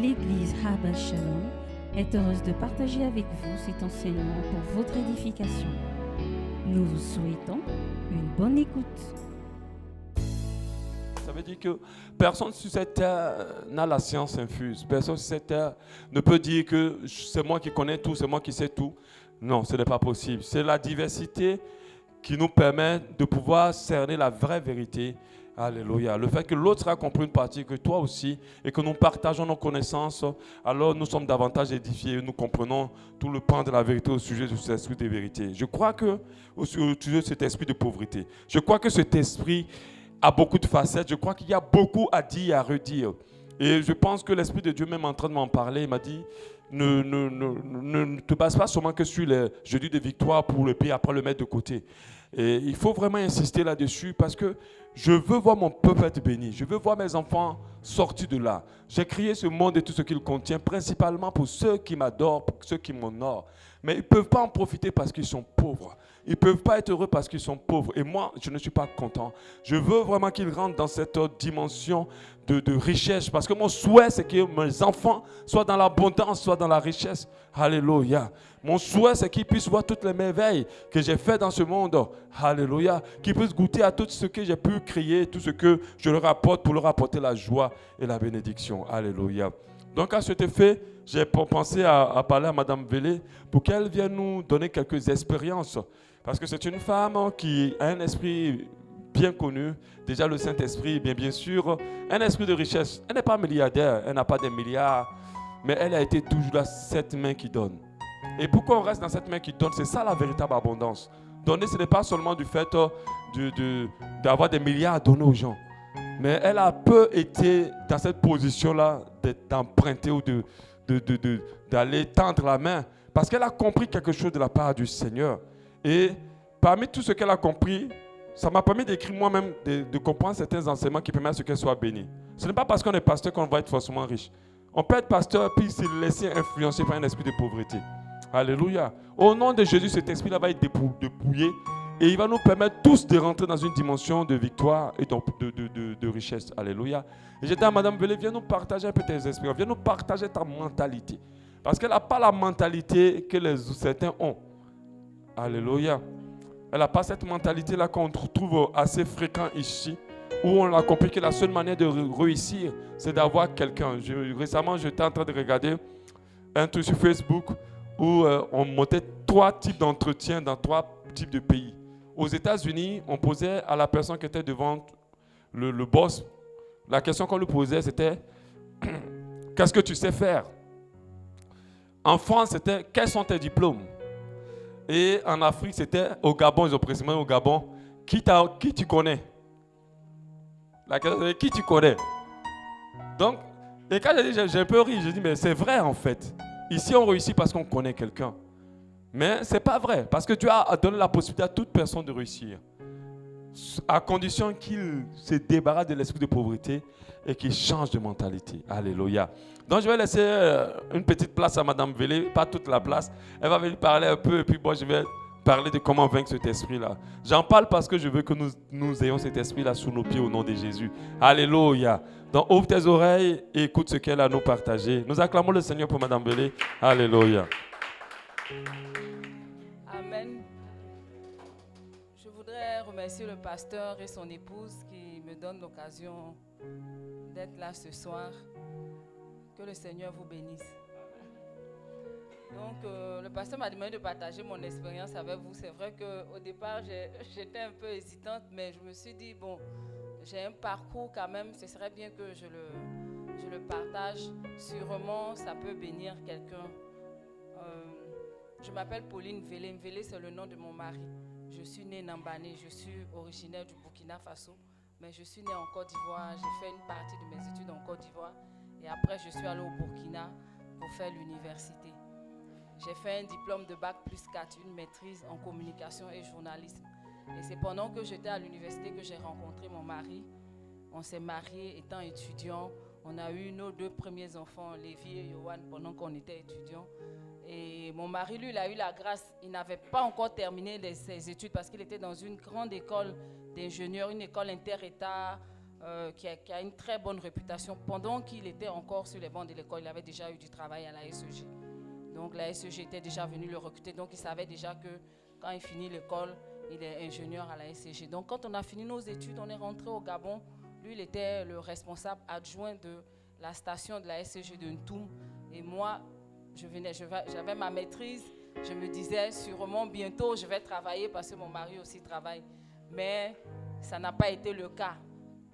L'Église Habal Shalom est heureuse de partager avec vous cet enseignement pour votre édification. Nous vous souhaitons une bonne écoute. Ça veut dire que personne sur cette terre n'a la science infuse. Personne sur cette terre ne peut dire que c'est moi qui connais tout, c'est moi qui sais tout. Non, ce n'est pas possible. C'est la diversité qui nous permet de pouvoir cerner la vraie vérité. Alléluia. Le fait que l'autre a compris une partie, que toi aussi, et que nous partageons nos connaissances, alors nous sommes davantage édifiés, nous comprenons tout le pan de la vérité au sujet de cet esprit de vérité. Je crois que, au sujet de cet esprit de pauvreté, je crois que cet esprit a beaucoup de facettes, je crois qu'il y a beaucoup à dire et à redire. Et je pense que l'Esprit de Dieu même en train de m'en parler, il m'a dit, ne te base pas seulement que sur les jeudis de victoire pour le payer, après le mettre de côté. Et il faut vraiment insister là-dessus parce que je veux voir mon peuple être béni. Je veux voir mes enfants sortis de là. J'ai créé ce monde et tout ce qu'il contient, principalement pour ceux qui m'adorent, pour ceux qui m'honorent. Mais ils ne peuvent pas en profiter parce qu'ils sont pauvres. Ils ne peuvent pas être heureux parce qu'ils sont pauvres. Et moi, je ne suis pas content. Je veux vraiment qu'ils rentrent dans cette dimension de richesse. Parce que mon souhait, c'est que mes enfants soient dans l'abondance, soient dans la richesse. Alléluia. Mon souhait, c'est qu'ils puissent voir toutes les merveilles que j'ai faites dans ce monde. Alléluia. Qu'ils puissent goûter à tout ce que j'ai pu créer, tout ce que je leur apporte pour leur apporter la joie et la bénédiction. Alléluia. Donc à cet effet, j'ai pensé à parler à Mme Vélé pour qu'elle vienne nous donner quelques expériences. Parce que c'est une femme qui a un esprit bien connu, déjà le Saint-Esprit, bien sûr, un esprit de richesse. Elle n'est pas milliardaire, elle n'a pas des milliards, mais elle a été toujours là, cette main qui donne. Et pourquoi on reste dans cette main qui donne? C'est ça la véritable abondance. Donner, ce n'est pas seulement du fait d'avoir des milliards à donner aux gens. Mais elle a peu été dans cette position-là d'emprunter ou d'aller tendre la main. Parce qu'elle a compris quelque chose de la part du Seigneur. Et parmi tout ce qu'elle a compris, ça m'a permis d'écrire moi-même, de comprendre certains enseignements qui permettent à ce qu'elle soit bénie. Ce n'est pas parce qu'on est pasteur qu'on va être forcément riche. On peut être pasteur puis se laisser influencer par un esprit de pauvreté. Alléluia. Au nom de Jésus, cet esprit-là va être dépouillé et il va nous permettre tous de rentrer dans une dimension de victoire et de richesse. Alléluia. Et j'ai dit à Mme Vélé, viens nous partager un peu tes esprits, viens nous partager ta mentalité. Parce qu'elle n'a pas la mentalité que certains ont. Alléluia. Elle n'a pas cette mentalité-là qu'on trouve assez fréquent ici, où on a compris que la seule manière de réussir, c'est d'avoir quelqu'un. Récemment, j'étais en train de regarder un truc sur Facebook où on montait 3 types d'entretiens dans 3 types de pays. Aux États-Unis, on posait à la personne qui était devant le boss, la question qu'on lui posait, c'était « Qu'est-ce que tu sais faire ?» En France, c'était « Quels sont tes diplômes ?» Et en Afrique, c'était au Gabon, ils ont précisément au Gabon, qui tu connais? La question, c'est qui tu connais? Donc, et quand j'ai un peu ri, j'ai dit, mais c'est vrai en fait. Ici, on réussit parce qu'on connaît quelqu'un. Mais ce n'est pas vrai, parce que Dieu a donné la possibilité à toute personne de réussir, à condition qu'il se débarrasse de l'esprit de pauvreté et qu'il change de mentalité. Alléluia. Donc je vais laisser une petite place à Mme Vélé, pas toute la place. Elle va venir parler un peu et puis moi je vais parler de comment vaincre cet esprit-là. J'en parle parce que je veux que nous ayons cet esprit-là sous nos pieds au nom de Jésus. Alléluia. Donc ouvre tes oreilles et écoute ce qu'elle a à nous partager. Nous acclamons le Seigneur pour Mme Vélé. Alléluia. Amen. Je voudrais remercier le pasteur et son épouse qui me donnent l'occasion d'être là ce soir. Que le Seigneur vous bénisse. Donc, le pasteur m'a demandé de partager mon expérience avec vous. C'est vrai qu'au départ, j'étais un peu hésitante, mais je me suis dit, bon, j'ai un parcours quand même, ce serait bien que je le partage. Sûrement, ça peut bénir quelqu'un. Je m'appelle Pauline Vélé. Vélé, c'est le nom de mon mari. Je suis née Nambane, je suis originaire du Burkina Faso, mais je suis née en Côte d'Ivoire. J'ai fait une partie de mes études en Côte d'Ivoire et après, je suis allée au Burkina pour faire l'université. J'ai fait un diplôme de Bac plus 4, une maîtrise en communication et journalisme. Et c'est pendant que j'étais à l'université que j'ai rencontré mon mari. On s'est mariés étant étudiants. On a eu nos 2 premiers enfants, Lévi et Yohan, pendant qu'on était étudiants. Et mon mari, lui, il a eu la grâce. Il n'avait pas encore terminé ses études parce qu'il était dans une grande école d'ingénieurs, une école inter-État qui a une très bonne réputation. Pendant qu'il était encore sur les bancs de l'école, il avait déjà eu du travail à la SEG. Donc la SEG était déjà venue le recruter, donc il savait déjà que quand il finit l'école, il est ingénieur à la SEG. Donc quand on a fini nos études, on est rentré au Gabon. Lui, il était le responsable adjoint de la station de la SEG de Ntoum. Et moi, j'avais ma maîtrise. Je me disais, sûrement, bientôt, je vais travailler parce que mon mari aussi travaille. Mais ça n'a pas été le cas.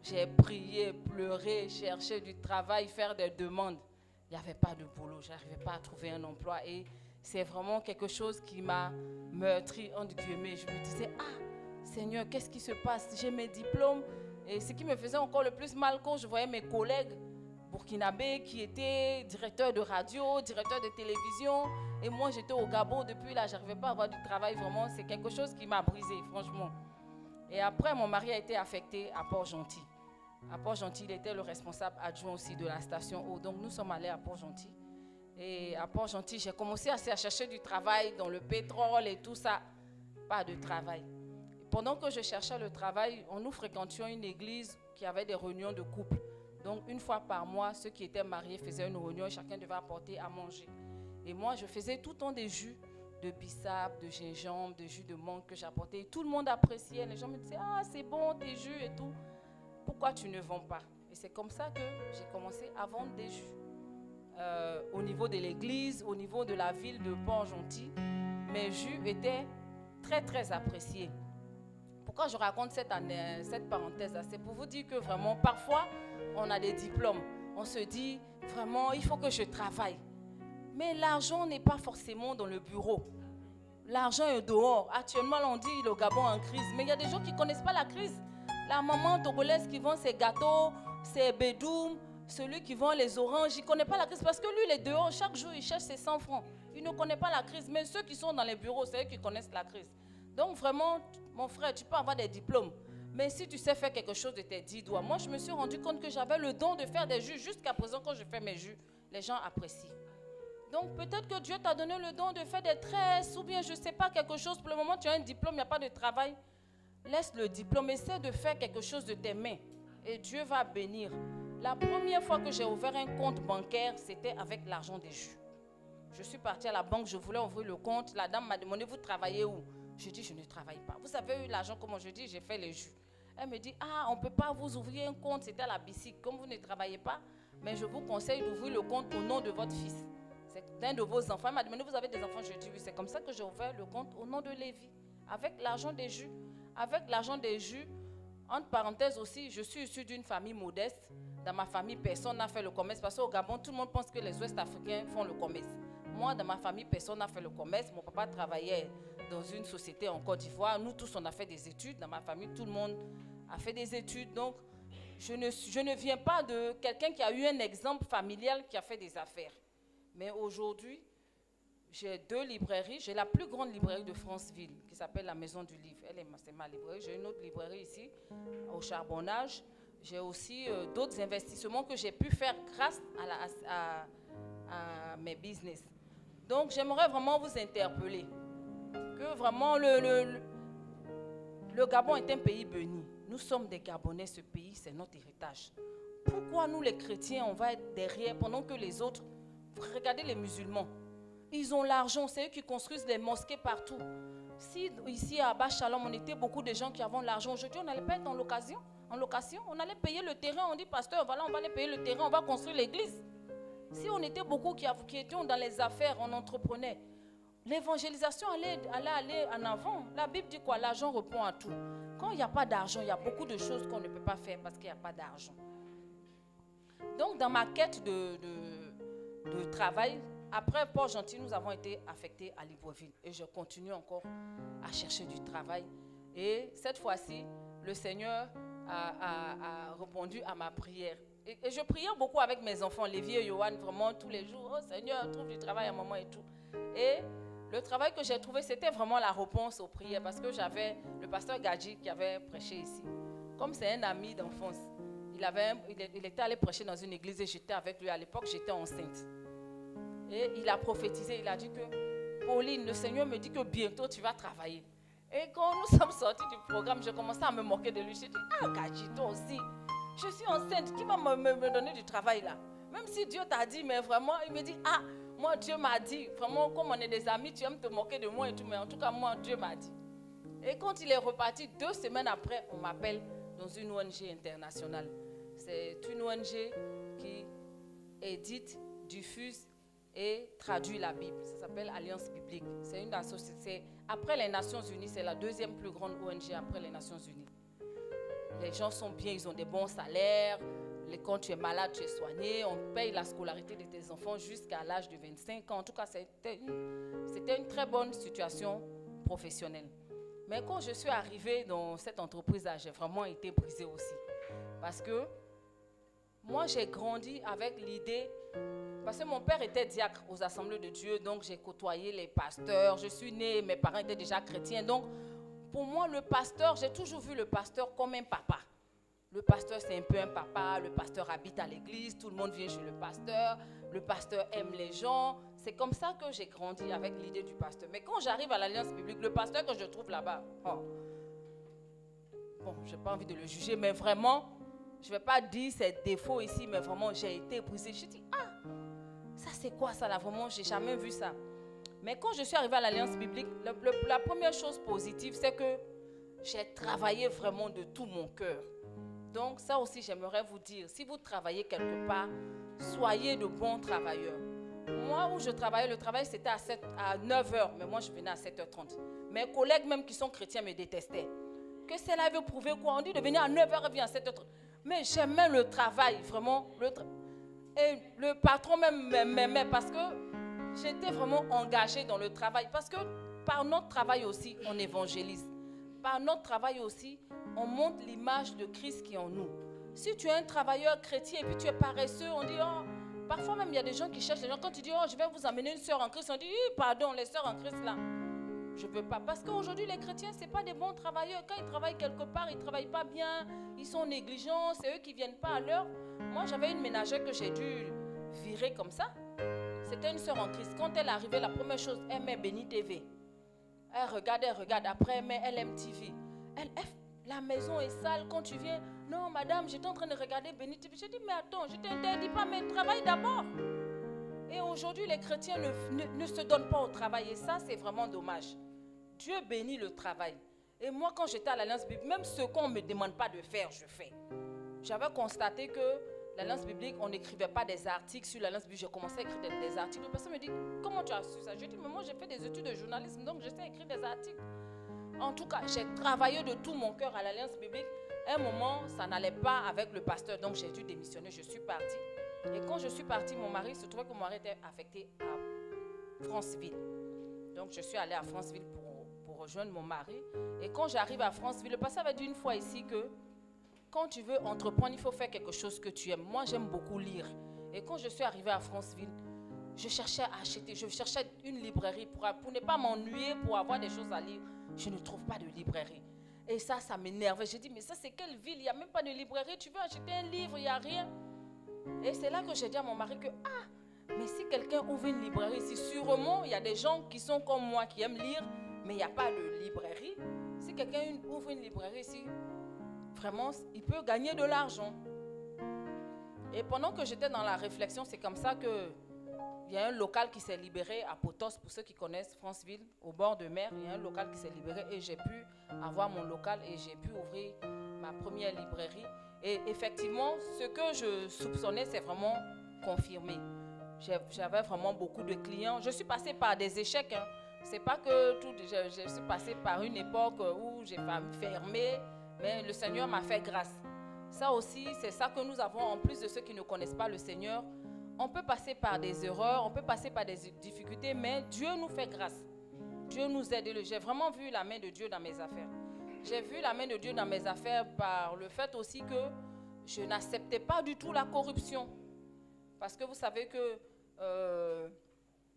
J'ai prié, pleuré, cherché du travail, faire des demandes. Il n'y avait pas de boulot, je n'arrivais pas à trouver un emploi. Et c'est vraiment quelque chose qui m'a meurtri, entre guillemets. Je me disais, Seigneur, qu'est-ce qui se passe? J'ai mes diplômes. Et ce qui me faisait encore le plus mal quand je voyais mes collègues burkinabés qui étaient directeurs de radio, directeurs de télévision. Et moi, j'étais au Gabon depuis là, je n'arrivais pas à avoir du travail. Vraiment, c'est quelque chose qui m'a brisé, franchement. Et après, mon mari a été affecté à Port-Gentil. À Port-Gentil, il était le responsable adjoint aussi de la station eau. Donc, nous sommes allés à Port-Gentil. Et à Port-Gentil, j'ai commencé à chercher du travail dans le pétrole et tout ça. Pas de travail. Pendant que je cherchais le travail, nous fréquentions une église qui avait des réunions de couple. Donc, une fois par mois, ceux qui étaient mariés faisaient une réunion et chacun devait apporter à manger. Et moi, je faisais tout le temps des jus de bissap, de gingembre, de jus de mangue que j'apportais. Tout le monde appréciait. Les gens me disaient, c'est bon tes jus et tout. Pourquoi tu ne vends pas? Et c'est comme ça que j'ai commencé à vendre des jus. Au niveau de l'église, au niveau de la ville de Port-Gentil, mes jus étaient très, très appréciés. Pourquoi je raconte cette parenthèse-là? C'est pour vous dire que vraiment, parfois, on a des diplômes. On se dit, vraiment, il faut que je travaille. Mais l'argent n'est pas forcément dans le bureau. L'argent est dehors. Actuellement, on dit le Gabon en crise. Mais il y a des gens qui ne connaissent pas la crise. La maman togolaise qui vend ses gâteaux, ses bédoum, celui qui vend les oranges, il ne connaît pas la crise parce que lui, il est dehors. Chaque jour, il cherche ses 100 francs. Il ne connaît pas la crise. Mais ceux qui sont dans les bureaux, c'est eux qui connaissent la crise. Donc vraiment, mon frère, tu peux avoir des diplômes. Mais si tu sais faire quelque chose de tes 10 doigts, moi, je me suis rendu compte que j'avais le don de faire des jus. Jusqu'à présent, quand je fais mes jus, les gens apprécient. Donc peut-être que Dieu t'a donné le don de faire des tresses ou bien je ne sais pas quelque chose. Pour le moment, tu as un diplôme, il n'y a pas de travail. Laisse le diplôme, essaie de faire quelque chose de tes mains et Dieu va bénir. La première fois que j'ai ouvert un compte bancaire, c'était avec l'argent des jus. Je suis partie à la banque, je voulais ouvrir le compte. La dame m'a demandé, vous travaillez où? Je dis, je ne travaille pas. Vous avez eu l'argent, comment je dis, j'ai fait les jus. Elle me dit, on ne peut pas vous ouvrir un compte, c'était à la BICIC. Comme vous ne travaillez pas, mais je vous conseille d'ouvrir le compte au nom de votre fils. C'est d'un de vos enfants. Elle m'a demandé, vous avez des enfants? Je dis, oui, c'est comme ça que j'ai ouvert le compte au nom de Lévi, avec l'argent des jus. Avec l'argent des jus, entre parenthèses aussi, je suis issue d'une famille modeste. Dans ma famille, personne n'a fait le commerce parce qu'au Gabon, tout le monde pense que les Ouest-Africains font le commerce. Moi, dans ma famille, personne n'a fait le commerce. Mon papa travaillait dans une société en Côte d'Ivoire. Nous tous, on a fait des études. Dans ma famille, tout le monde a fait des études. Donc, je ne viens pas de quelqu'un qui a eu un exemple familial qui a fait des affaires. Mais aujourd'hui, j'ai 2 librairies. J'ai la plus grande librairie de Franceville qui s'appelle la Maison du Livre. C'est ma librairie. J'ai une autre librairie ici, au Charbonnage. J'ai aussi d'autres investissements que j'ai pu faire grâce à mes business. Donc, j'aimerais vraiment vous interpeller que vraiment le Gabon est un pays béni. Nous sommes des Gabonais, ce pays, c'est notre héritage. Pourquoi nous, les chrétiens, on va être derrière pendant que les autres... Regardez les musulmans. Ils ont l'argent, c'est eux qui construisent les mosquées partout. Si ici à Abba Shalom, on était beaucoup de gens qui avaient l'argent, aujourd'hui on n'allait pas être en location, on allait payer le terrain, on dit pasteur, voilà, on va aller payer le terrain, on va construire l'église. Si on était beaucoup qui étions dans les affaires, on entreprenait, l'évangélisation allait aller en avant. La Bible dit quoi? L'argent répond à tout. Quand il n'y a pas d'argent, il y a beaucoup de choses qu'on ne peut pas faire parce qu'il n'y a pas d'argent. Donc dans ma quête de travail, après Port-Gentil, nous avons été affectés à Libreville et je continue encore à chercher du travail. Et cette fois-ci, le Seigneur a répondu à ma prière. Et je priais beaucoup avec mes enfants, Lévi et Johan, vraiment tous les jours. Oh Seigneur, trouve du travail à maman et tout. Et le travail que j'ai trouvé, c'était vraiment la réponse aux prières parce que j'avais le pasteur Gadji qui avait prêché ici. Comme c'est un ami d'enfance, il était allé prêcher dans une église et j'étais avec lui. À l'époque, j'étais enceinte. Et il a prophétisé, il a dit que Pauline, le Seigneur me dit que bientôt tu vas travailler. Et quand nous sommes sortis du programme, j'ai commencé à me moquer de lui. J'ai dit, Gadji, toi aussi, je suis enceinte, qui va me donner du travail là? Même si Dieu t'a dit, mais vraiment, il me dit, ah, moi Dieu m'a dit, vraiment, comme on est des amis, tu aimes te moquer de moi et tout, mais en tout cas, moi, Dieu m'a dit. Et quand il est reparti, 2 semaines après, on m'appelle dans une ONG internationale. C'est une ONG qui édite, diffuse et traduit la Bible. Ça s'appelle Alliance Biblique. C'est une association. Après les Nations Unies, c'est la 2e plus grande ONG après les Nations Unies. Les gens sont bien, ils ont des bons salaires. Quand tu es malade, tu es soigné. On paye la scolarité de tes enfants jusqu'à l'âge de 25 ans. En tout cas, c'était une très bonne situation professionnelle. Mais quand je suis arrivée dans cette entreprise-là, j'ai vraiment été brisée aussi. Parce que moi, j'ai grandi avec l'idée, parce que mon père était diacre aux Assemblées de Dieu, donc j'ai côtoyé les pasteurs. Je suis née, mes parents étaient déjà chrétiens. Donc, pour moi, le pasteur, j'ai toujours vu le pasteur comme un papa. Le pasteur, c'est un peu un papa. Le pasteur habite à l'église. Tout le monde vient chez le pasteur. Le pasteur aime les gens. C'est comme ça que j'ai grandi avec l'idée du pasteur. Mais quand j'arrive à l'Alliance Biblique, le pasteur que je trouve là-bas, bon, je n'ai pas envie de le juger, mais vraiment, je ne vais pas dire ses défauts ici, mais vraiment, j'ai été brisée. Je dis, ah, ça c'est quoi ça là? Vraiment, je n'ai jamais vu ça. Mais quand je suis arrivée à l'Alliance Biblique, la première chose positive, c'est que j'ai travaillé vraiment de tout mon cœur. Donc ça aussi, j'aimerais vous dire, si vous travaillez quelque part, soyez de bons travailleurs. Moi, où je travaillais, le travail c'était à 9h, mais moi je venais à 7h30. Mes collègues même qui sont chrétiens me détestaient. Que cela veut prouver quoi? On dit de venir à 9h et venir à 7h30. Mais j'aimais le travail, vraiment. Et le patron même m'aimait parce que j'étais vraiment engagée dans le travail. Parce que par notre travail aussi, on évangélise. Par notre travail aussi, on montre l'image de Christ qui est en nous. Si tu es un travailleur chrétien et puis tu es paresseux, on dit, oh, parfois même il y a des gens qui cherchent les gens. Quand tu dis, oh, je vais vous amener une sœur en Christ, on dit, pardon, les sœurs en Christ là, je ne veux pas. Parce qu'aujourd'hui, les chrétiens, ce n'est pas des bons travailleurs. Quand ils travaillent quelque part, ils ne travaillent pas bien, ils sont négligents, c'est eux qui ne viennent pas à l'heure. Moi, j'avais une ménagère que j'ai dû virer comme ça. C'était une sœur en Christ. Quand elle arrivait, la première chose, elle met Béni TV. Elle regarde. Après, elle met LMTV. La maison est sale. Quand tu viens, non, madame, j'étais en train de regarder Béni TV. Je dis, mais attends, je ne t'interdis pas, mais travaille d'abord. Et aujourd'hui, les chrétiens ne se donnent pas au travail. Et ça, c'est vraiment dommage. Dieu bénit le travail. Et moi, quand j'étais à l'Alliance Biblique, même ce qu'on ne me demande pas de faire, je fais. J'avais constaté que l'Alliance Biblique, on n'écrivait pas des articles sur l'Alliance Biblique. J'ai commencé à écrire des articles. La personne me dit, comment tu as su ça? Je dis, mais moi, j'ai fait des études de journalisme, donc je sais écrire des articles. En tout cas, j'ai travaillé de tout mon cœur à l'Alliance Biblique. À un moment, ça n'allait pas avec le pasteur, donc j'ai dû démissionner. Je suis partie. Et quand je suis partie, mon mari, se trouvait que mon mari était affecté à Franceville. Donc, je suis allée à Franceville pour rejoindre mon mari. Et quand j'arrive à Franceville, le pasteur avait dit une fois ici que quand tu veux entreprendre, il faut faire quelque chose que tu aimes. Moi, j'aime beaucoup lire. Et quand je suis arrivée à Franceville, je cherchais à acheter, je cherchais une librairie pour ne pas m'ennuyer, pour avoir des choses à lire. Je ne trouve pas de librairie. Et ça m'énervait. J'ai dit, mais ça, c'est quelle ville? Il n'y a même pas de librairie. Tu veux acheter un livre, il n'y a rien. Et c'est là que j'ai dit à mon mari que, mais si quelqu'un ouvre une librairie ici, sûrement, il y a des gens qui sont comme moi, qui aiment lire, mais il n'y a pas de librairie. Si quelqu'un ouvre une librairie ici, vraiment, il peut gagner de l'argent. Et pendant que j'étais dans la réflexion, c'est comme ça que il y a un local qui s'est libéré à Potos, pour ceux qui connaissent Franceville, au bord de mer. Il y a un local qui s'est libéré et j'ai pu avoir mon local et j'ai pu ouvrir ma première librairie. Et effectivement, ce que je soupçonnais, c'est vraiment confirmé. J'avais vraiment beaucoup de clients. Je suis passée par des échecs. C'est pas que tout. Je suis passée par une époque où j'ai fermé, mais le Seigneur m'a fait grâce. Ça aussi, c'est ça que nous avons, en plus de ceux qui ne connaissent pas le Seigneur. On peut passer par des erreurs, on peut passer par des difficultés, mais Dieu nous fait grâce. Dieu nous aide. J'ai vraiment vu la main de Dieu dans mes affaires. J'ai vu la main de Dieu dans mes affaires par le fait aussi que je n'acceptais pas du tout la corruption. Parce que vous savez que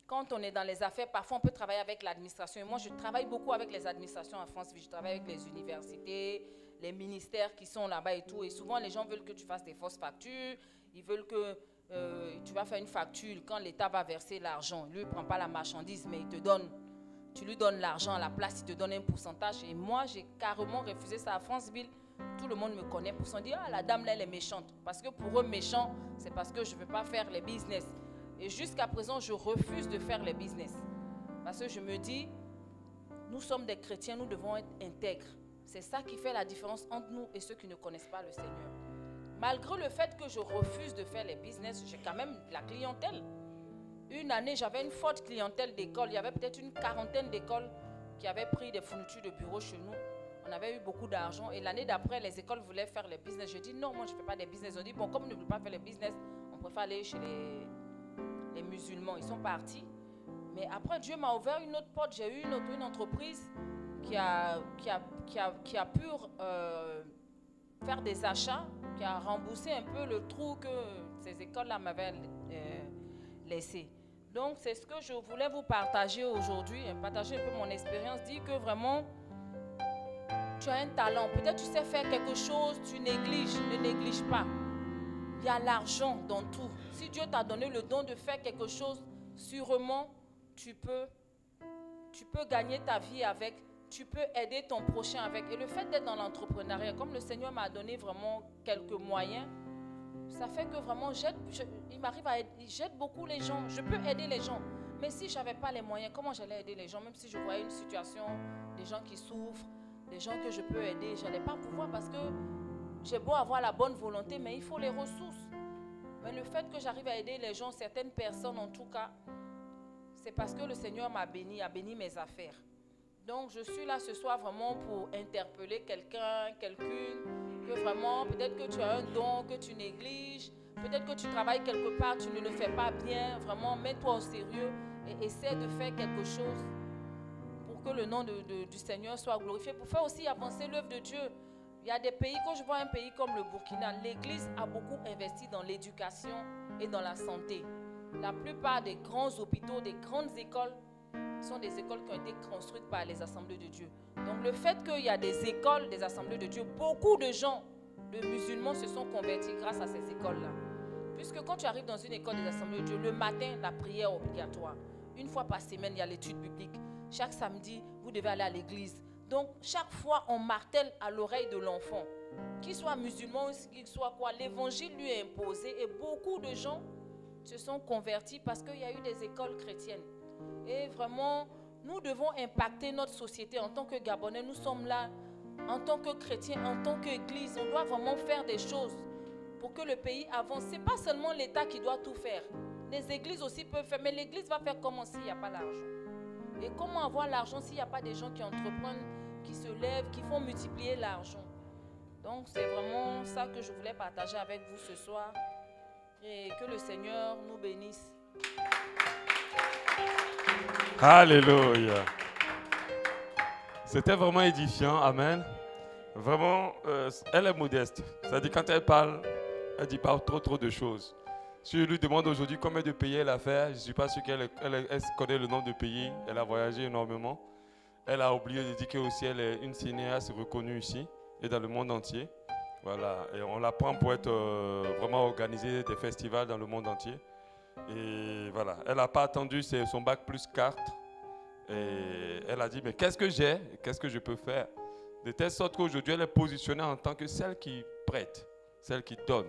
quand on est dans les affaires, parfois on peut travailler avec l'administration. Et moi, je travaille beaucoup avec les administrations en France. Je travaille avec les universités, les ministères qui sont là-bas et tout. Et souvent, les gens veulent que tu fasses des fausses factures. Ils veulent que tu vas faire une facture. Quand l'État va verser l'argent, lui, il ne prend pas la marchandise, mais il te donne. Tu lui donnes l'argent à la place, il te donne un pourcentage. Et moi, j'ai carrément refusé ça à Franceville. Tout le monde me connaît pour ça. On dit, ah, la dame là, elle est méchante. Parce que pour eux, méchant, c'est parce que je ne veux pas faire les business. Et jusqu'à présent, je refuse de faire les business. Parce que je me dis, nous sommes des chrétiens, nous devons être intègres. C'est ça qui fait la différence entre nous et ceux qui ne connaissent pas le Seigneur. Malgré le fait que je refuse de faire les business, j'ai quand même la clientèle. Une année, j'avais une forte clientèle d'école. Il y avait peut-être une 40aine d'écoles qui avaient pris des fournitures de bureau chez nous. On avait eu beaucoup d'argent. Et l'année d'après, les écoles voulaient faire les business. Je dis non, moi je ne fais pas des business. On dit bon, comme on ne veut pas faire les business, on préfère aller chez les musulmans. Ils sont partis. Mais après, Dieu m'a ouvert une autre porte. J'ai eu une entreprise qui a pu faire des achats, qui a remboursé un peu le trou que ces écoles-là m'avaient laissé. Donc, c'est ce que je voulais vous partager aujourd'hui, partager un peu mon expérience, dire que vraiment, tu as un talent. Peut-être tu sais faire quelque chose, tu négliges, ne néglige pas. Il y a l'argent dans tout. Si Dieu t'a donné le don de faire quelque chose, sûrement, tu peux gagner ta vie avec, tu peux aider ton prochain avec. Et le fait d'être dans l'entrepreneuriat, comme le Seigneur m'a donné vraiment quelques moyens, ça fait que vraiment, il m'arrive à aider, j'aide beaucoup les gens. Je peux aider les gens. Mais si je n'avais pas les moyens, comment j'allais aider les gens? Même si je voyais une situation, des gens qui souffrent, des gens que je peux aider, je n'allais pas pouvoir parce que j'ai beau avoir la bonne volonté, mais il faut les ressources. Mais le fait que j'arrive à aider les gens, certaines personnes en tout cas, c'est parce que le Seigneur m'a béni, a béni mes affaires. Donc je suis là ce soir vraiment pour interpeller quelqu'une, que vraiment, peut-être que tu as un don que tu négliges, peut-être que tu travailles quelque part, tu ne le fais pas bien, vraiment mets-toi au sérieux et essaie de faire quelque chose pour que le nom du Seigneur soit glorifié, pour faire aussi avancer l'œuvre de Dieu. Il y a des pays, quand je vois un pays comme le Burkina, l'Église a beaucoup investi dans l'éducation et dans la santé. La plupart des grands hôpitaux, des grandes écoles, sont des écoles qui ont été construites par les assemblées de Dieu. Donc le fait qu'il y a des écoles, des assemblées de Dieu, beaucoup de gens, de musulmans se sont convertis grâce à ces écoles-là. Puisque quand tu arrives dans une école des assemblées de Dieu, le matin, la prière obligatoire. Une fois par semaine, il y a l'étude biblique. Chaque samedi, vous devez aller à l'église. Donc chaque fois, on martèle à l'oreille de l'enfant. Qu'il soit musulman ou qu'il soit quoi, l'évangile lui est imposé et beaucoup de gens se sont convertis parce qu'il y a eu des écoles chrétiennes. Et vraiment, nous devons impacter notre société en tant que Gabonais. Nous sommes là en tant que chrétiens, en tant qu'église. On doit vraiment faire des choses pour que le pays avance. Ce n'est pas seulement l'État qui doit tout faire. Les églises aussi peuvent faire. Mais l'église va faire comment s'il n'y a pas l'argent? Et comment avoir l'argent s'il n'y a pas des gens qui entreprennent, qui se lèvent, qui font multiplier l'argent? Donc c'est vraiment ça que je voulais partager avec vous ce soir. Et que le Seigneur nous bénisse. Alléluia. C'était vraiment édifiant. Amen. Vraiment, elle est modeste. C'est-à-dire quand elle parle, elle ne dit pas trop de choses. Si je lui demande aujourd'hui combien de pays elle a fait, je ne suis pas sûr qu'elle connaît le nombre de pays. Elle a voyagé énormément. Elle a oublié de dire qu'aussi elle est une cinéaste reconnue ici et dans le monde entier. Voilà. Et on la prend pour être vraiment organiser des festivals dans le monde entier. Et voilà, elle n'a pas attendu son bac plus carte. Et elle a dit, mais qu'est-ce que j'ai? Qu'est-ce que je peux faire? De telle sorte qu'aujourd'hui, elle est positionnée en tant que celle qui prête, celle qui donne,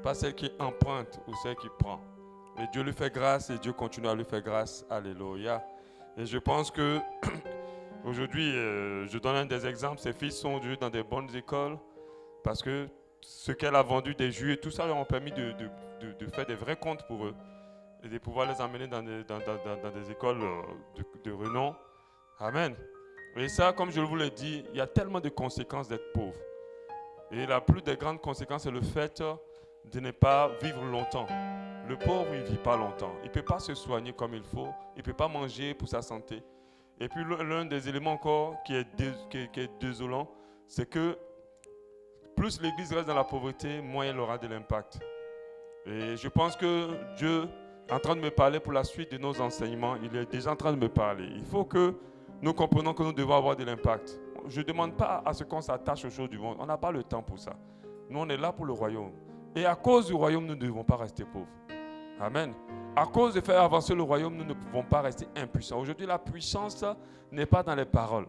pas celle qui emprunte ou celle qui prend. Et Dieu lui fait grâce et Dieu continue à lui faire grâce. Alléluia. Et je pense que aujourd'hui, je donne un des exemples. Ses fils sont aujourd'hui dans des bonnes écoles parce que ce qu'elle a vendu, des jus et tout ça, leur ont permis de faire des vrais comptes pour eux et de pouvoir les emmener dans des écoles de renom. Amen. Et ça, comme je vous l'ai dit, il y a tellement de conséquences d'être pauvre. Et la plus des grandes conséquences, c'est le fait de ne pas vivre longtemps. Le pauvre, il ne vit pas longtemps. Il ne peut pas se soigner comme il faut. Il ne peut pas manger pour sa santé. Et puis l'un des éléments encore qui est désolant, c'est que plus l'Église reste dans la pauvreté, moins elle aura de l'impact. Et je pense que Dieu est en train de me parler pour la suite de nos enseignements. Il est déjà en train de me parler. Il faut que nous comprenions que nous devons avoir de l'impact. Je ne demande pas à ce qu'on s'attache aux choses du monde. On n'a pas le temps pour ça. Nous, on est là pour le royaume. Et à cause du royaume, nous ne devons pas rester pauvres. Amen. À cause de faire avancer le royaume, nous ne pouvons pas rester impuissants. Aujourd'hui, la puissance n'est pas dans les paroles.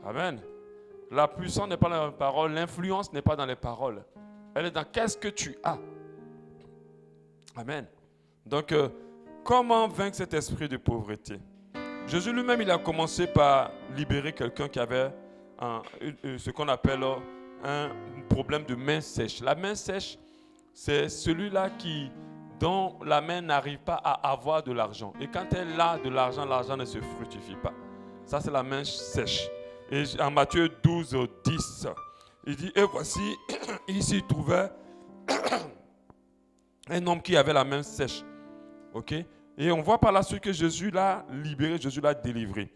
Amen. La puissance n'est pas dans les paroles, l'influence n'est pas dans les paroles. Elle est dans qu'est-ce que tu as. Amen. Donc, comment vaincre cet esprit de pauvreté? Jésus lui-même, il a commencé par libérer quelqu'un qui avait ce qu'on appelle un problème de main sèche. La main sèche, c'est celui-là dont la main n'arrive pas à avoir de l'argent. Et quand elle a de l'argent, l'argent ne se fructifie pas. Ça, c'est la main sèche. Et en Matthieu 12, 10, il dit, et voici, il s'y trouvait un homme qui avait la main sèche. OK? Et on voit par la suite que Jésus l'a libéré, Jésus l'a délivré.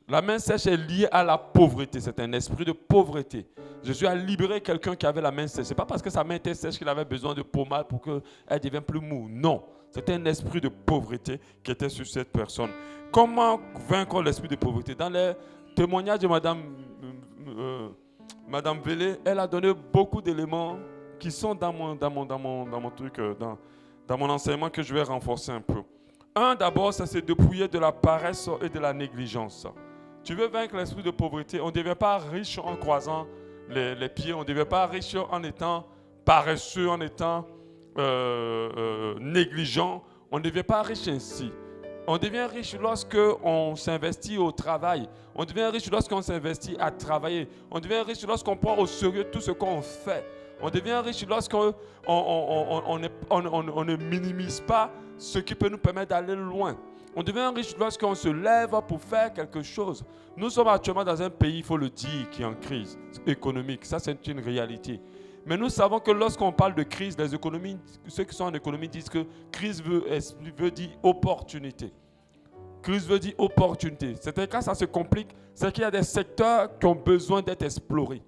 La main sèche est liée à la pauvreté. C'est un esprit de pauvreté. Jésus a libéré quelqu'un qui avait la main sèche. Ce n'est pas parce que sa main était sèche qu'il avait besoin de pommade pour qu'elle devienne plus mou. Non. C'était un esprit de pauvreté qui était sur cette personne. Comment vaincre l'esprit de pauvreté? Dans les témoignages de Madame Vélé, elle a donné beaucoup d'éléments qui sont dans mon truc, dans mon enseignement que je vais renforcer un peu. Un, d'abord, ça c'est dépouiller de la paresse et de la négligence. Tu veux vaincre l'esprit de pauvreté, on ne devient pas riche en croisant les pieds, on ne devient pas riche en étant paresseux, en étant négligent. On ne devient pas riche ainsi. On devient riche lorsque on s'investit au travail. On devient riche lorsqu'on s'investit à travailler. On devient riche lorsqu'on prend au sérieux tout ce qu'on fait. On devient riche lorsqu'on ne minimise pas ce qui peut nous permettre d'aller loin. On devient riche lorsqu'on se lève pour faire quelque chose. Nous sommes actuellement dans un pays, il faut le dire, qui est en crise économique. Ça, c'est une réalité. Mais nous savons que lorsqu'on parle de crise, les économies, ceux qui sont en économie disent que crise veut dire opportunité. Crise veut dire opportunité. C'est-à-dire quand ça se complique, c'est qu'il y a des secteurs qui ont besoin d'être explorés.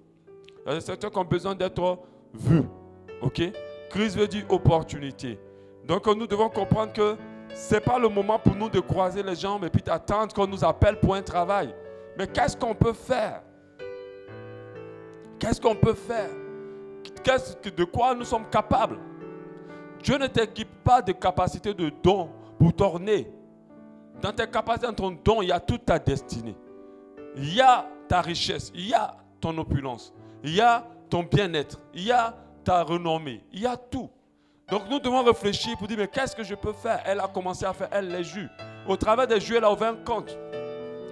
Il y a des secteurs qui ont besoin d'être vus. OK? Crise veut dire opportunité. Donc nous devons comprendre que ce n'est pas le moment pour nous de croiser les jambes et puis d'attendre qu'on nous appelle pour un travail. Mais qu'est-ce qu'on peut faire? Qu'est-ce qu'on peut faire? De quoi nous sommes capables? Dieu ne t'équipe pas de capacité de don pour t'orner. Dans tes capacités, dans ton don, il y a toute ta destinée. Il y a ta richesse, il y a ton opulence, il y a ton bien-être, il y a ta renommée, il y a tout. Donc nous devons réfléchir pour dire, mais qu'est-ce que je peux faire? Elle a commencé à faire, elle, les jus. Au travers des jus, elle a ouvert un compte.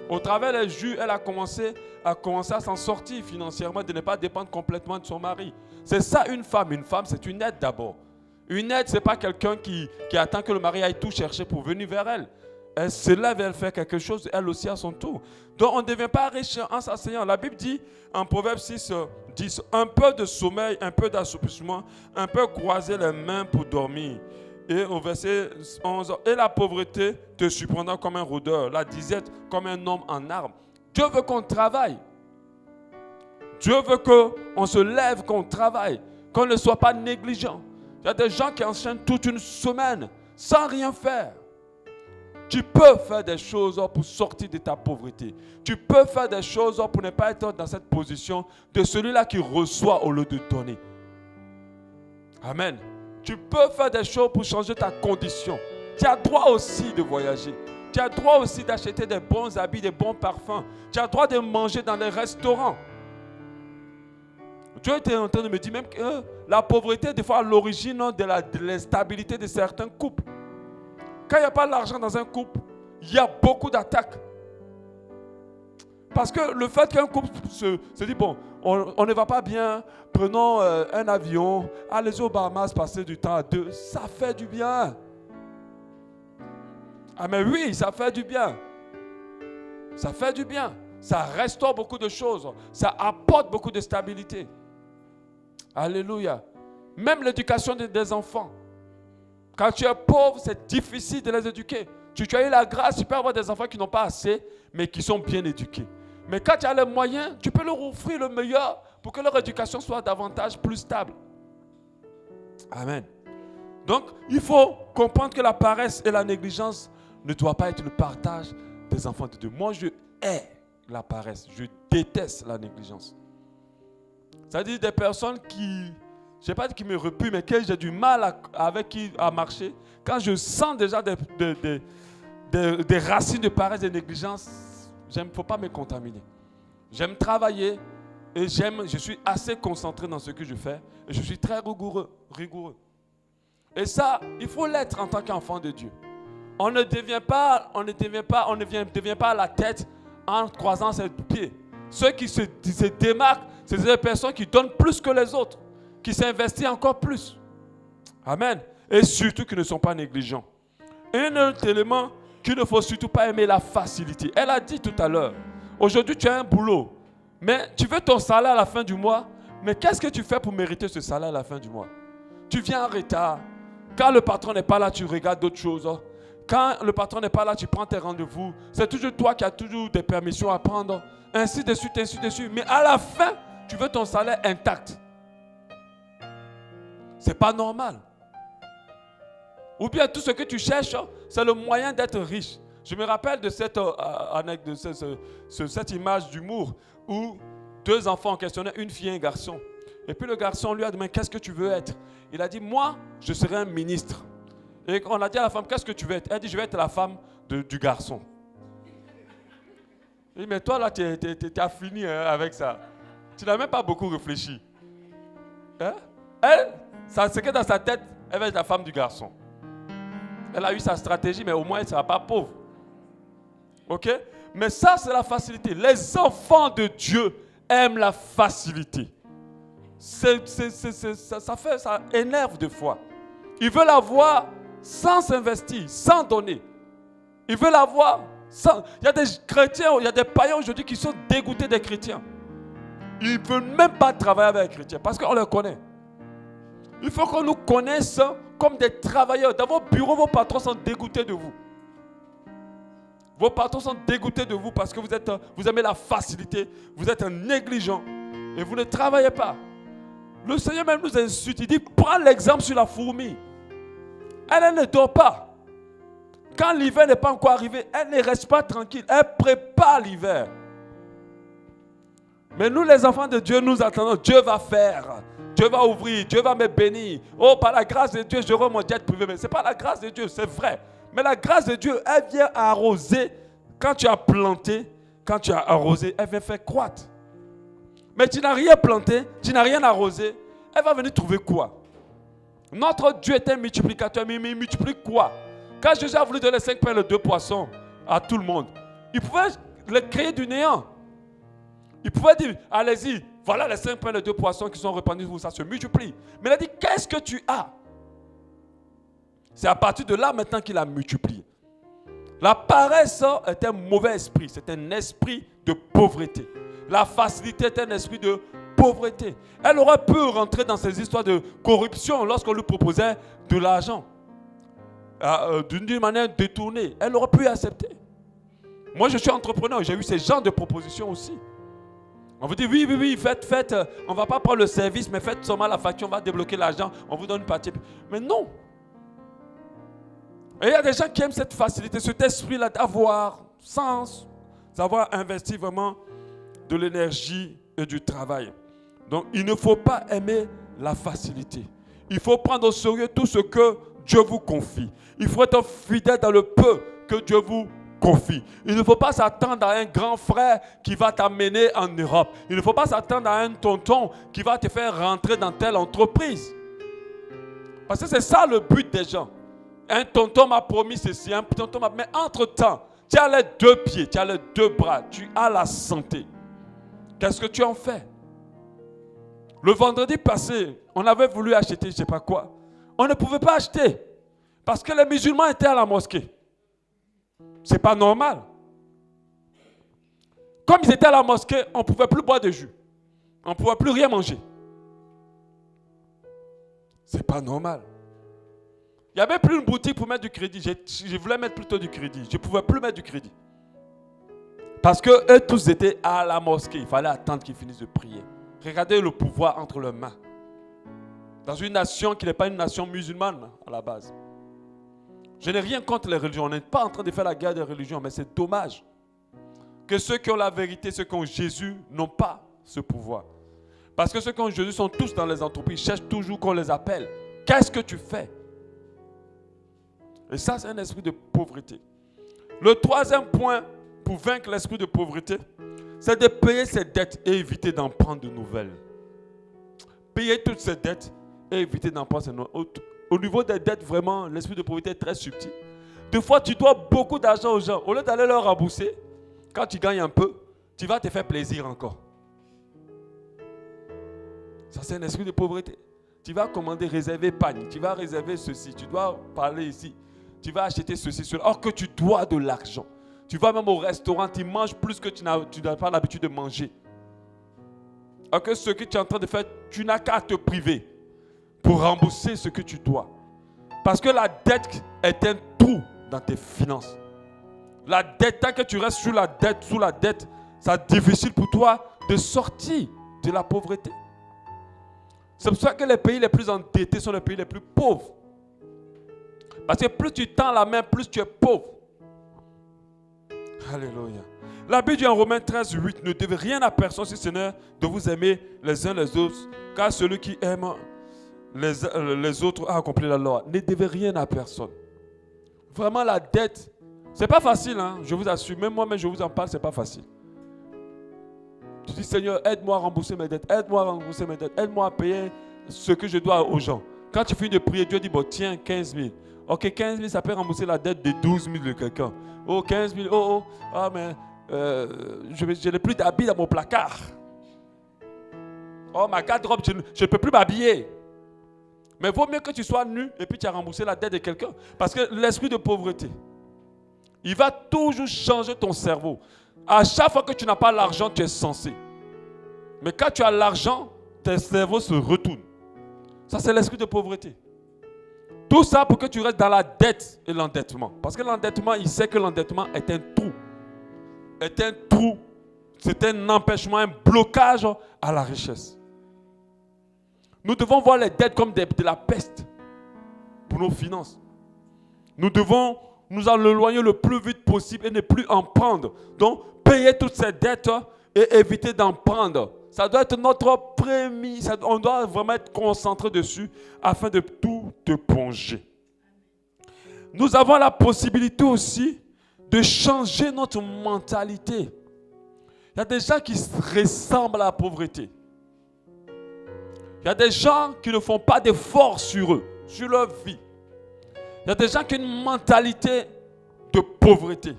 Au travers des jus, elle a commencé à s'en sortir financièrement, de ne pas dépendre complètement de son mari. C'est ça une femme. Une femme, c'est une aide d'abord. Une aide, ce n'est pas quelqu'un qui attend que le mari aille tout chercher pour venir vers elle. Elle se lève et elle fait quelque chose, elle aussi à son tour. Donc on ne devient pas riche en s'asseyant. La Bible dit en Proverbe 6, 10, un peu de sommeil, un peu d'assoupissement, un peu croiser les mains pour dormir. Et au verset 11, et la pauvreté te surprendra comme un rôdeur, la disette comme un homme en armes. Dieu veut qu'on travaille. Dieu veut qu'on se lève, qu'on travaille, qu'on ne soit pas négligent. Il y a des gens qui enchaînent toute une semaine sans rien faire. Tu peux faire des choses pour sortir de ta pauvreté. Tu peux faire des choses pour ne pas être dans cette position de celui-là qui reçoit au lieu de donner. Amen. Tu peux faire des choses pour changer ta condition. Tu as droit aussi de voyager. Tu as droit aussi d'acheter des bons habits, des bons parfums. Tu as droit de manger dans les restaurants. Dieu était en train de me dire même que la pauvreté est des fois à l'origine de l'instabilité de certains couples. Quand il n'y a pas d'argent dans un couple, il y a beaucoup d'attaques. Parce que le fait qu'un couple se dit, bon, on ne va pas bien, prenons un avion, allez aux Bahamas, passer du temps à deux, ça fait du bien. Ah mais oui, ça fait du bien. Ça fait du bien. Ça restaure beaucoup de choses. Ça apporte beaucoup de stabilité. Alléluia. Même l'éducation des enfants. Quand tu es pauvre, c'est difficile de les éduquer. Tu as eu la grâce, tu peux avoir des enfants qui n'ont pas assez, mais qui sont bien éduqués. Mais quand tu as les moyens, tu peux leur offrir le meilleur pour que leur éducation soit davantage plus stable. Amen. Donc, il faut comprendre que la paresse et la négligence ne doivent pas être le partage des enfants de Dieu. Moi, je hais la paresse. Je déteste la négligence. C'est-à-dire des personnes qui... Je ne sais pas qui me repuent, mais que j'ai du mal avec qui à marcher. Quand je sens déjà des racines de paresse et de négligence, il ne faut pas me contaminer. J'aime travailler, Et je suis assez concentré dans ce que je fais. Et je suis très rigoureux. Et ça, il faut l'être en tant qu'enfant de Dieu. On ne devient pas à la tête en croisant ses pieds. Ceux qui se démarquent, c'est des personnes qui donnent plus que les autres, qui s'investissent encore plus. Amen. Et surtout qui ne sont pas négligents. Un autre élément qu'il ne faut surtout pas aimer, la facilité. Elle a dit tout à l'heure, aujourd'hui tu as un boulot, mais tu veux ton salaire à la fin du mois, mais qu'est-ce que tu fais pour mériter ce salaire à la fin du mois? Tu viens en retard. Quand le patron n'est pas là, tu regardes d'autres choses. Quand le patron n'est pas là, tu prends tes rendez-vous. C'est toujours toi qui as toujours des permissions à prendre. Ainsi de suite, ainsi de suite. Mais à la fin, tu veux ton salaire intact. C'est pas normal. Ou bien tout ce que tu cherches, c'est le moyen d'être riche. Je me rappelle de cette image d'humour où deux enfants questionnaient une fille et un garçon. Et puis le garçon lui a demandé, qu'est-ce que tu veux être? Il a dit, moi, je serai un ministre. Et on a dit à la femme, qu'est-ce que tu veux être? Elle a dit, je vais être la femme du garçon. Il dit, mais toi là, tu as fini avec ça. Tu n'as même pas beaucoup réfléchi. Hein? Elle, c'est que dans sa tête, elle va être la femme du garçon. Elle a eu sa stratégie, mais au moins elle ne sera pas pauvre. Ok? Mais ça, c'est la facilité. Les enfants de Dieu aiment la facilité. Ça énerve des fois. Ils veulent avoir sans s'investir, sans donner. Ils veulent avoir sans... Il y a des chrétiens, il y a des païens aujourd'hui qui sont dégoûtés des chrétiens. Ils ne veulent même pas travailler avec les chrétiens parce qu'on les connaît. Il faut qu'on nous connaisse comme des travailleurs. Dans vos bureaux, vos patrons sont dégoûtés de vous. Vos patrons sont dégoûtés de vous parce que vous aimez la facilité, vous êtes un négligent et vous ne travaillez pas. Le Seigneur même nous insulte, il dit, prends l'exemple sur la fourmi. Elle ne dort pas. Quand l'hiver n'est pas encore arrivé, elle ne reste pas tranquille, elle prépare l'hiver. Mais nous les enfants de Dieu, nous attendons, Dieu va faire. Dieu va ouvrir, Dieu va me bénir. Oh, par la grâce de Dieu, j'aurai mon jet privé. Mais ce n'est pas la grâce de Dieu, c'est vrai. Mais la grâce de Dieu, elle vient arroser. Quand tu as planté, quand tu as arrosé, elle vient faire croître. Mais tu n'as rien planté, tu n'as rien arrosé. Elle va venir trouver quoi? Notre Dieu est un multiplicateur, mais il multiplie quoi? Quand Jésus a voulu donner 5 pains et 2 poissons à tout le monde, il pouvait les créer du néant. Il pouvait dire, allez-y, voilà les 5 pains et 2 poissons qui sont répandus, ça se multiplie. Mais il a dit, qu'est-ce que tu as? C'est à partir de là maintenant qu'il a multiplié. La paresse est un mauvais esprit, c'est un esprit de pauvreté. La facilité est un esprit de pauvreté. Elle aurait pu rentrer dans ces histoires de corruption lorsqu'on lui proposait de l'argent. D'une manière détournée. Elle aurait pu accepter. Moi, je suis entrepreneur, j'ai eu ces genres de propositions aussi. On vous dit, oui, faites, on ne va pas prendre le service, mais faites seulement la facture, on va débloquer l'argent, on vous donne une partie. Mais non. Et il y a des gens qui aiment cette facilité, cet esprit-là d'avoir, sans avoir investi vraiment de l'énergie et du travail. Donc, il ne faut pas aimer la facilité. Il faut prendre au sérieux tout ce que Dieu vous confie. Il faut être fidèle dans le peu que Dieu vous confie. Il ne faut pas s'attendre à un grand frère qui va t'amener en Europe. Il ne faut pas s'attendre à un tonton qui va te faire rentrer dans telle entreprise. Parce que c'est ça le but des gens. Un tonton m'a promis ceci, un tonton m'a... Mais entre-temps, tu as les 2 pieds, tu as les 2 bras, tu as la santé. Qu'est-ce que tu en fais? Le vendredi passé, on avait voulu acheter je ne sais pas quoi. On ne pouvait pas acheter parce que les musulmans étaient à la mosquée. Ce n'est pas normal. Comme ils étaient à la mosquée, on ne pouvait plus boire de jus. On ne pouvait plus rien manger. Ce n'est pas normal. Il n'y avait plus une boutique pour mettre du crédit. Je voulais mettre plutôt du crédit. Je ne pouvais plus mettre du crédit. Parce qu'eux tous étaient à la mosquée. Il fallait attendre qu'ils finissent de prier. Regardez le pouvoir entre leurs mains. Dans une nation qui n'est pas une nation musulmane à la base. Je n'ai rien contre les religions. On n'est pas en train de faire la guerre des religions, mais c'est dommage que ceux qui ont la vérité, ceux qui ont Jésus, n'ont pas ce pouvoir. Parce que ceux qui ont Jésus sont tous dans les entreprises, cherchent toujours qu'on les appelle. Qu'est-ce que tu fais? Et ça, c'est un esprit de pauvreté. Le 3e point pour vaincre l'esprit de pauvreté, c'est de payer ses dettes et éviter d'en prendre de nouvelles. Payer toutes ses dettes et éviter d'en prendre de nouvelles. Au niveau des dettes, vraiment, l'esprit de pauvreté est très subtil. Des fois, tu dois beaucoup d'argent aux gens. Au lieu d'aller leur rembourser, quand tu gagnes un peu, tu vas te faire plaisir encore. Ça, c'est un esprit de pauvreté. Tu vas commander, réserver épargne. Tu vas réserver ceci. Tu dois parler ici. Tu vas acheter ceci, cela. Or que tu dois de l'argent. Tu vas même au restaurant, tu manges plus que tu n'as pas l'habitude de manger. Alors que ce que tu es en train de faire, tu n'as qu'à te priver pour rembourser ce que tu dois. Parce que la dette est un trou dans tes finances. La dette, tant que tu restes sous la dette, c'est difficile pour toi de sortir de la pauvreté. C'est pour ça que les pays les plus endettés sont les pays les plus pauvres. Parce que plus tu tends la main, plus tu es pauvre. Alléluia. La Bible dit en Romains 13, 8, ne devez rien à personne si ce n'est de vous aimer les uns les autres, car celui qui aime les autres a accompli la loi. Ne devez rien à personne. Vraiment, la dette, c'est pas facile, hein? Je vous assure. Même moi-même, je vous en parle, c'est pas facile. Tu dis, Seigneur, aide-moi à rembourser mes dettes, aide-moi à rembourser mes dettes, aide-moi à payer ce que je dois aux gens. Quand tu finis de prier, Dieu dit, bon, tiens, 15 000. Ok, 15 000, ça peut rembourser la dette de 12 000 de quelqu'un. Oh, 15 000, ah, mais je n'ai plus d'habits dans mon placard. Oh, ma garde-robe, je ne peux plus m'habiller. Mais il vaut mieux que tu sois nu et puis tu as remboursé la dette de quelqu'un. Parce que l'esprit de pauvreté, il va toujours changer ton cerveau. À chaque fois que tu n'as pas l'argent, tu es censé. Mais quand tu as l'argent, ton cerveau se retourne. Ça, c'est l'esprit de pauvreté. Tout ça pour que tu restes dans la dette et l'endettement. Parce que l'endettement, il sait que l'endettement est un trou. C'est un empêchement, un blocage à la richesse. Nous devons voir les dettes comme de la peste pour nos finances. Nous devons nous en éloigner le plus vite possible et ne plus en prendre. Donc, payer toutes ces dettes et éviter d'en prendre. Ça doit être notre premier. On doit vraiment être concentré dessus afin de tout te plonger. Nous avons la possibilité aussi de changer notre mentalité. Il y a des gens qui ressemblent à la pauvreté. Il y a des gens qui ne font pas d'efforts sur eux, sur leur vie. Il y a des gens qui ont une mentalité de pauvreté.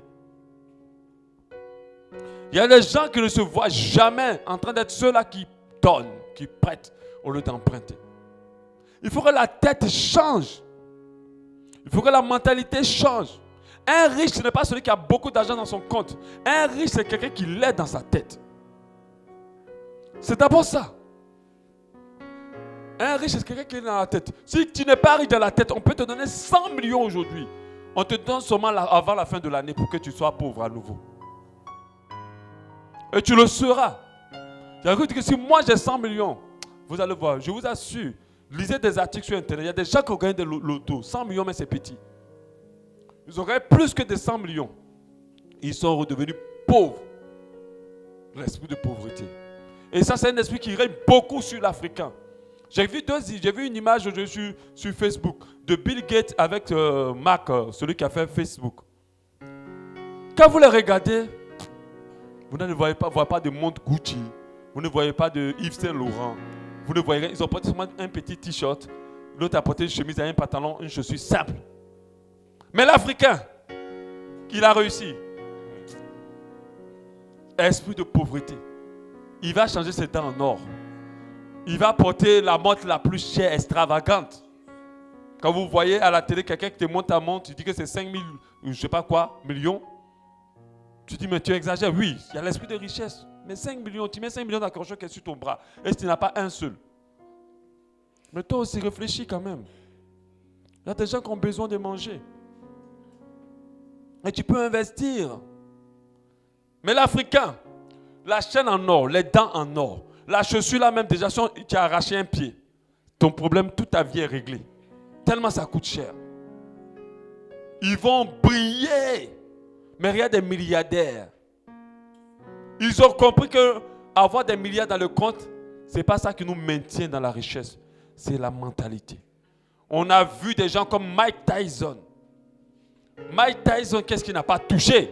Il y a des gens qui ne se voient jamais en train d'être ceux-là qui donnent, qui prêtent au lieu d'emprunter. Il faut que la tête change. Il faut que la mentalité change. Un riche, ce n'est pas celui qui a beaucoup d'argent dans son compte. Un riche, c'est quelqu'un qui l'aide dans sa tête. C'est d'abord ça. Un riche, c'est quelqu'un qui est dans la tête. Si tu n'es pas riche dans la tête, on peut te donner 100 millions aujourd'hui. On te donne seulement avant la fin de l'année pour que tu sois pauvre à nouveau. Et tu le seras. C'est-à-dire que si moi j'ai 100 millions, vous allez voir, je vous assure, lisez des articles sur Internet. Il y a des gens qui ont gagné des lotos. 100 millions, mais c'est petit. Ils ont gagné plus que des 100 millions. Ils sont redevenus pauvres. L'esprit de pauvreté. Et ça, c'est un esprit qui règne beaucoup sur l'Africain. J'ai vu une image aujourd'hui sur Facebook de Bill Gates avec Mark, celui qui a fait Facebook. Quand vous les regardez, vous ne voyez pas de montre Gucci, vous ne voyez pas de Yves Saint Laurent, vous ne voyez, ils ont porté seulement un petit t-shirt, l'autre a porté une chemise et un pantalon, une chaussure simple. Mais l'Africain, il a réussi. Esprit de pauvreté. Il va changer ses dents en or. Il va porter la montre la plus chère, extravagante. Quand vous voyez à la télé quelqu'un qui te montre ta montre, tu dis que c'est 5 000, je ne sais pas quoi, millions. Tu dis, mais tu exagères. Oui, il y a l'esprit de richesse. Mais 5 millions, tu mets 5 millions dans quelque chose qui est sur ton bras. Et si tu n'as pas un seul. Mais toi aussi, réfléchis quand même. Il y a des gens qui ont besoin de manger. Et tu peux investir. Mais l'Africain, la chaîne en or, les dents en or, la chaussure là même, déjà, si tu as arraché un pied, ton problème, toute ta vie est réglée. Tellement ça coûte cher. Ils vont briller. Mais il y a des milliardaires. Ils ont compris que avoir des milliards dans le compte, ce n'est pas ça qui nous maintient dans la richesse. C'est la mentalité. On a vu des gens comme Mike Tyson. Mike Tyson, qu'est-ce qu'il n'a pas touché?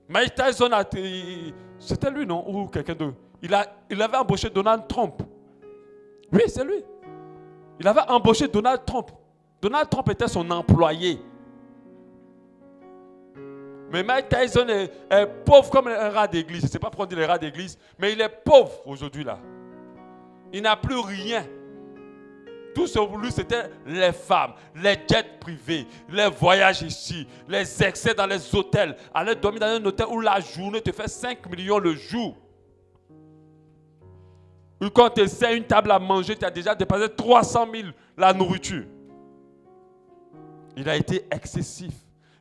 Mike Tyson, c'était lui, non? Ou quelqu'un d'autre. Il avait embauché Donald Trump. Oui, c'est lui. Il avait embauché Donald Trump. Donald Trump était son employé. Mais Mike Tyson est pauvre comme un rat d'église. Je ne sais pas pourquoi on dit les rats d'église, mais il est pauvre aujourd'hui là. Il n'a plus rien. Tout ce pour lui, c'était les femmes, les jets privés, les voyages ici, les excès dans les hôtels. Aller dormir dans un hôtel où la journée te fait 5 millions le jour. Ou quand tu essaies une table à manger, tu as déjà dépassé 300 000 la nourriture. Il a été excessif.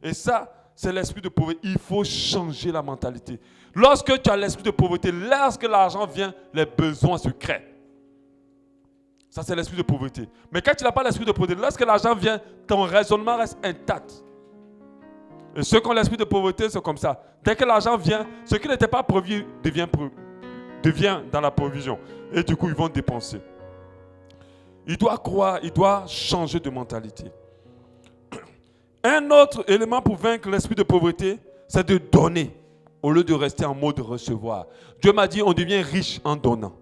Et ça, c'est l'esprit de pauvreté. Il faut changer la mentalité. Lorsque tu as l'esprit de pauvreté, lorsque l'argent vient, les besoins se créent. Ça, c'est l'esprit de pauvreté. Mais quand tu n'as pas l'esprit de pauvreté, lorsque l'argent vient, ton raisonnement reste intact. Et ceux qui ont l'esprit de pauvreté, c'est comme ça. Dès que l'argent vient, ce qui n'était pas prévu devient dans la provision. Et du coup, ils vont dépenser. Il doit croire, il doit changer de mentalité. Un autre élément pour vaincre l'esprit de pauvreté, c'est de donner au lieu de rester en mode recevoir. Dieu m'a dit, on devient riche en donnant.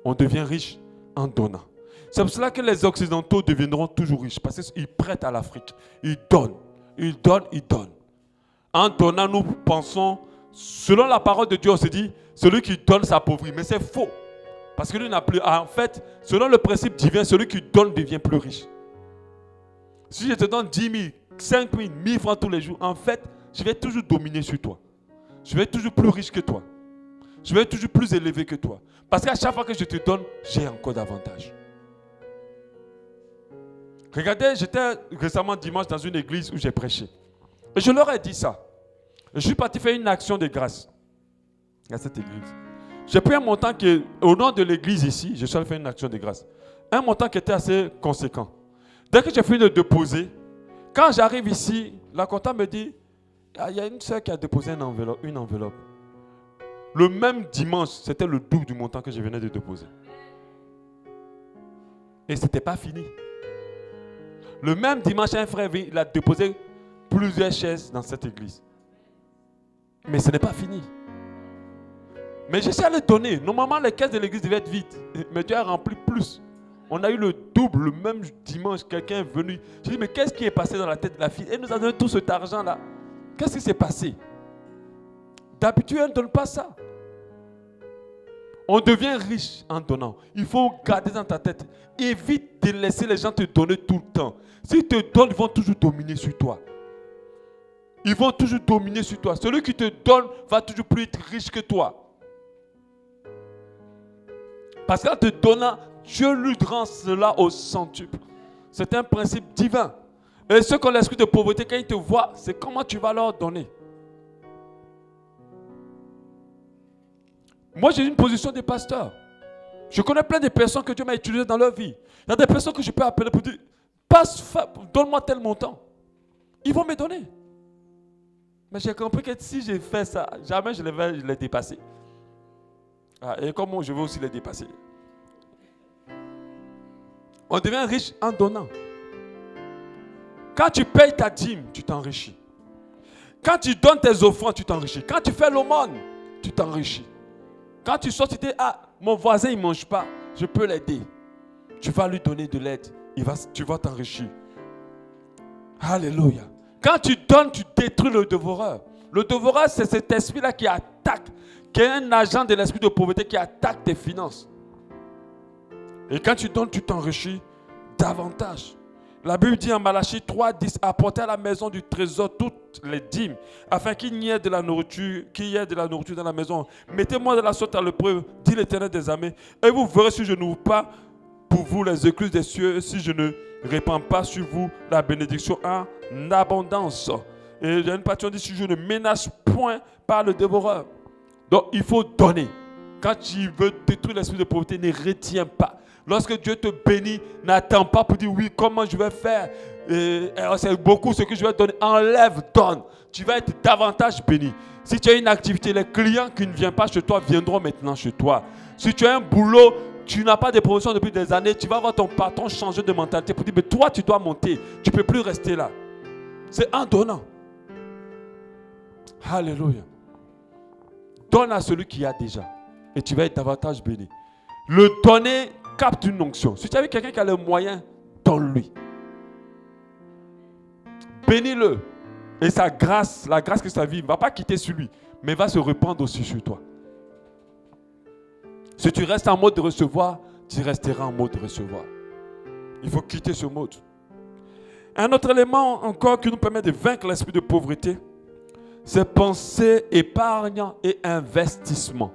On devient riche en donnant. C'est pour cela que les Occidentaux deviendront toujours riches, parce qu'ils prêtent à l'Afrique. Ils donnent, ils donnent, ils donnent. En donnant, nous pensons, selon la parole de Dieu, on se dit, celui qui donne s'appauvrit. Mais c'est faux. Parce que lui n'a plus. En fait, selon le principe divin, celui qui donne devient plus riche. Si je te donne 10 000, 5 000, 1 000 francs tous les jours, en fait, je vais toujours dominer sur toi. Je vais être toujours plus riche que toi. Je vais être toujours plus élevé que toi. Parce qu'à chaque fois que je te donne, j'ai encore davantage. Regardez, j'étais récemment dimanche dans une église où j'ai prêché. Et je leur ai dit ça. Je suis parti faire une action de grâce à cette église. J'ai pris un montant qui, au nom de l'église ici, je suis allé faire une action de grâce. Un montant qui était assez conséquent. Dès que j'ai fini de déposer, quand j'arrive ici, la comptable me dit, il y a une soeur qui a déposé une enveloppe. Le même dimanche, c'était le double du montant que je venais de déposer. Et ce n'était pas fini. Le même dimanche, un frère, il a déposé plusieurs chaises dans cette église. Mais ce n'est pas fini. Mais je suis allé donner. Normalement, les caisses de l'église devaient être vides. Mais Dieu a rempli plus. On a eu le double le même dimanche. Quelqu'un est venu. Je dis, mais qu'est-ce qui est passé dans la tête de la fille? Elle nous a donné tout cet argent-là. Qu'est-ce qui s'est passé? D'habitude, elle ne donne pas ça. On devient riche en donnant. Il faut garder dans ta tête. Évite de laisser les gens te donner tout le temps. S'ils te donnent, ils vont toujours dominer sur toi. Ils vont toujours dominer sur toi. Celui qui te donne va toujours plus être riche que toi. Parce qu'en te donnant, Dieu lui rend cela au centuple. C'est un principe divin. Et ceux qui ont l'esprit de pauvreté, quand ils te voient, c'est comment tu vas leur donner. Moi, j'ai une position de pasteur. Je connais plein de personnes que Dieu m'a utilisées dans leur vie. Il y a des personnes que je peux appeler pour dire, donne-moi tel montant. Ils vont me donner. Mais j'ai compris que si j'ai fait ça, jamais je vais les dépasser. Et comment je veux aussi les dépasser. On devient riche en donnant. Quand tu payes ta dîme, tu t'enrichis. Quand tu donnes tes offrandes, tu t'enrichis. Quand tu fais l'aumône, tu t'enrichis. Quand tu sors, tu dis, mon voisin, il ne mange pas, je peux l'aider. Tu vas lui donner de l'aide. Tu vas t'enrichir. Alléluia. Quand tu donnes, tu détruis le dévoreur. Le dévoreur, c'est cet esprit-là qui attaque, qui est un agent de l'esprit de pauvreté qui attaque tes finances. Et quand tu donnes, tu t'enrichis davantage. La Bible dit en Malachie 3:10, apportez à la maison du trésor toutes les dîmes, afin qu'il y ait de la nourriture, dans la maison. Mettez-moi de la sorte à l'épreuve, dit l'Éternel des armées, et vous verrez si je n'ouvre pas pour vous les écluses des cieux, si je ne répands pas sur vous la bénédiction en abondance. Et il y a une partie qui dit, si je ne menace point par le dévoreur. Donc il faut donner. Quand tu veux détruire l'esprit de pauvreté, ne retiens pas. Lorsque Dieu te bénit, n'attends pas pour dire oui, comment je vais faire. C'est beaucoup ce que je vais donner. Enlève, donne. Tu vas être davantage béni. Si tu as une activité, les clients qui ne viennent pas chez toi viendront maintenant chez toi. Si tu as un boulot, tu n'as pas de promotion depuis des années, tu vas voir ton patron changer de mentalité pour dire mais toi tu dois monter. Tu ne peux plus rester là. C'est en donnant. Alléluia. Donne à celui qui a déjà. Et tu vas être davantage béni. Le donner capte une onction. Si tu as vu quelqu'un qui a le moyen, donne-lui. Bénis-le. Et sa grâce, la grâce que sa vie ne va pas quitter sur lui, mais va se répandre aussi sur toi. Si tu restes en mode de recevoir, tu resteras en mode de recevoir. Il faut quitter ce mode. Un autre élément encore qui nous permet de vaincre l'esprit de pauvreté, c'est penser épargnant et investissement.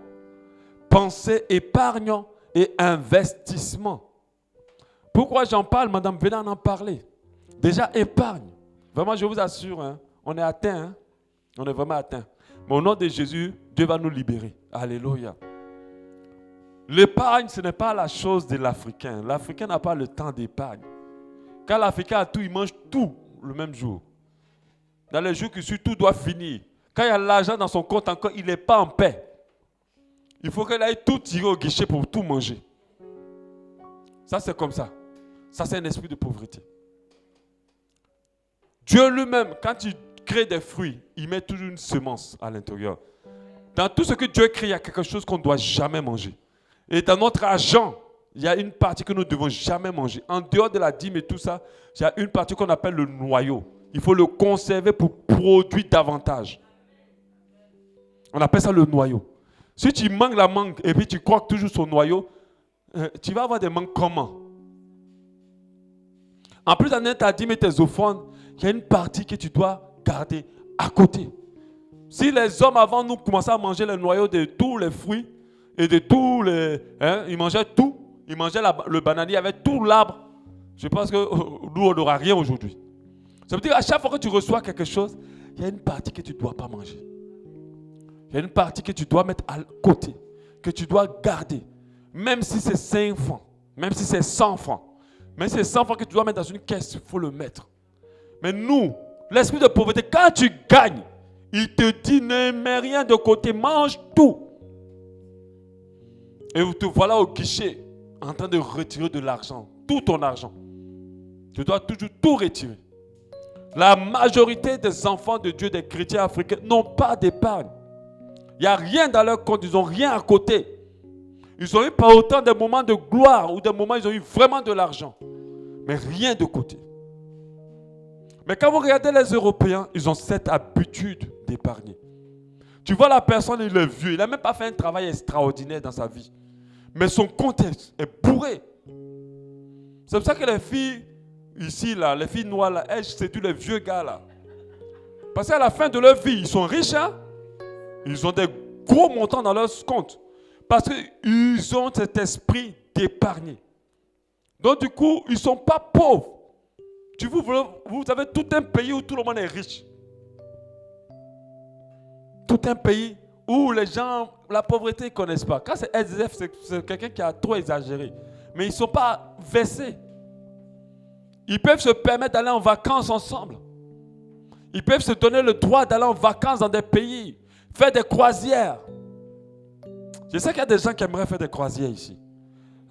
Penser épargnant et investissement. Pourquoi j'en parle, madame? Venez en parler. Déjà, épargne. Vraiment, je vous assure, hein, on est atteint. Hein? On est vraiment atteint. Mais au nom de Jésus, Dieu va nous libérer. Alléluia. L'épargne, ce n'est pas la chose de l'Africain. L'Africain n'a pas le temps d'épargne. Quand l'Africain a tout, il mange tout le même jour. Dans les jours qui suivent, tout doit finir. Quand il y a l'argent dans son compte encore, il n'est pas en paix. Il faut qu'il aille tout tirer au guichet pour tout manger. Ça, c'est comme ça. Ça, c'est un esprit de pauvreté. Dieu lui-même, quand il crée des fruits, il met toujours une semence à l'intérieur. Dans tout ce que Dieu crée, il y a quelque chose qu'on ne doit jamais manger. Et dans notre argent, il y a une partie que nous ne devons jamais manger. En dehors de la dîme et tout ça, il y a une partie qu'on appelle le noyau. Il faut le conserver pour produire davantage. On appelle ça le noyau. Si tu manques la mangue et puis tu croques toujours son noyau, tu vas avoir des mangues comment? En plus d'en ta dîme et tes offrandes, il y a une partie que tu dois garder à côté. Si les hommes avant nous commençaient à manger le noyau de tous les fruits et de tous les... ils mangeaient tout. Ils mangeaient le bananier avec tout l'arbre. Je pense que nous, on n'aura rien aujourd'hui. Ça veut dire qu'à chaque fois que tu reçois quelque chose, il y a une partie que tu ne dois pas manger. Il y a une partie que tu dois mettre à côté, que tu dois garder. Même si c'est 5 francs, même si c'est 100 francs. Même si c'est 100 francs que tu dois mettre dans une caisse, il faut le mettre. Mais nous, l'esprit de pauvreté, quand tu gagnes, il te dit ne mets rien de côté, mange tout. Et te voilà au guichet en train de retirer de l'argent, tout ton argent. Tu dois toujours tout retirer. La majorité des enfants de Dieu, des chrétiens africains, n'ont pas d'épargne. Il n'y a rien dans leur compte, ils n'ont rien à côté. Ils ont eu pas autant de moments de gloire ou des moments où ils ont eu vraiment de l'argent. Mais rien de côté. Mais quand vous regardez les Européens, ils ont cette habitude d'épargner. Tu vois la personne, il est vieux, il n'a même pas fait un travail extraordinaire dans sa vie. Mais son compte est bourré. C'est pour ça que les filles, ici, là, les filles noires, là, elles séduisent les vieux gars, là. Parce qu'à la fin de leur vie, ils sont riches, hein? Ils ont des gros montants dans leur compte. Parce qu'ils ont cet esprit d'épargner. Donc, du coup, ils ne sont pas pauvres. Vous avez tout un pays où tout le monde est riche. Tout un pays où les gens, la pauvreté, ils ne connaissent pas. Quand c'est SDF, c'est quelqu'un qui a trop exagéré. Mais ils ne sont pas versés. Ils peuvent se permettre d'aller en vacances ensemble. Ils peuvent se donner le droit d'aller en vacances dans des pays, faire des croisières. Je sais qu'il y a des gens qui aimeraient faire des croisières ici.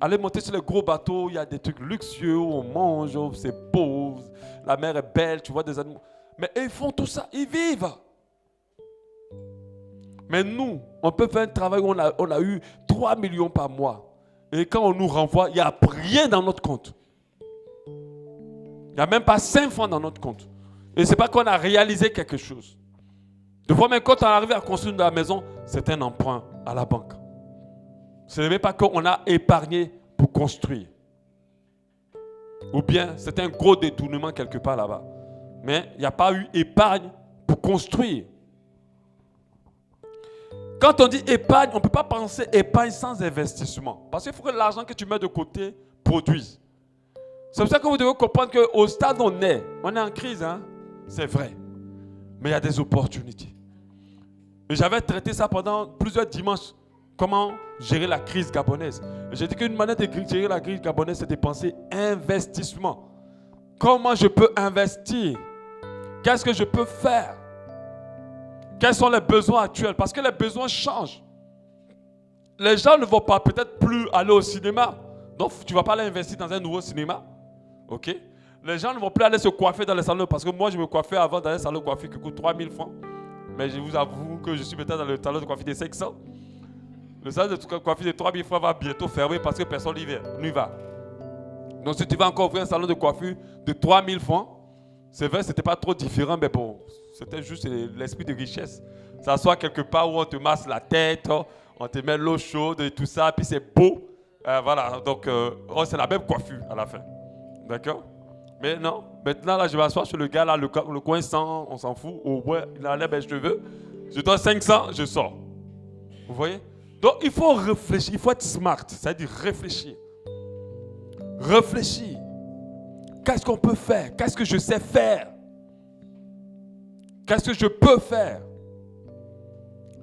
Aller monter sur les gros bateaux, il y a des trucs luxueux où on mange, où c'est beau, la mer est belle, tu vois des animaux. Mais ils font tout ça, ils vivent. Mais nous, on peut faire un travail où on a eu 3 millions par mois. Et quand on nous renvoie, il n'y a rien dans notre compte. Il n'y a même pas 5 francs dans notre compte. Et ce n'est pas qu'on a réalisé quelque chose. De fois même quand on arrive à construire la maison, c'est un emprunt à la banque. Ce n'est même pas qu'on a épargné pour construire. Ou bien c'est un gros détournement quelque part là-bas. Mais il n'y a pas eu épargne pour construire. Quand on dit épargne, on ne peut pas penser épargne sans investissement. Parce qu'il faut que l'argent que tu mets de côté produise. C'est pour ça que vous devez comprendre qu'au stade où on est en crise, hein? C'est vrai. Mais il y a des opportunités. Et j'avais traité ça pendant plusieurs dimanches. Comment gérer la crise gabonaise. Et j'ai dit qu'une manière de gérer la crise gabonaise, c'est de penser investissement. Comment je peux investir? Qu'est-ce que je peux faire? Quels sont les besoins actuels? Parce que les besoins changent. Les gens ne vont pas peut-être plus aller au cinéma. Donc, tu ne vas pas aller investir dans un nouveau cinéma. OK? Les gens ne vont plus aller se coiffer dans les salons. Parce que moi, je me coiffais avant dans un salon de coiffure qui coûte 3 000 francs. Mais je vous avoue que je suis peut-être dans le salon de coiffure de 500. Le salon de coiffure de 3000 francs va bientôt fermer parce que personne n'y va. Donc si tu vas encore ouvrir un salon de coiffure de 3000 francs, c'est vrai, ce n'était pas trop différent, mais bon, c'était juste l'esprit de richesse. S'asseoir quelque part où on te masse la tête, on te met l'eau chaude et tout ça, puis c'est beau. Voilà, donc c'est la même coiffure à la fin. D'accord? Mais non, maintenant là, je vais m'asseoir sur le gars là, le coin 100, on s'en fout. Au moins, il enlève mes cheveux. Je donne 500, je sors. Vous voyez? Donc il faut réfléchir, il faut être smart, c'est-à-dire réfléchir. Réfléchir. Qu'est-ce qu'on peut faire? Qu'est-ce que je sais faire? Qu'est-ce que je peux faire?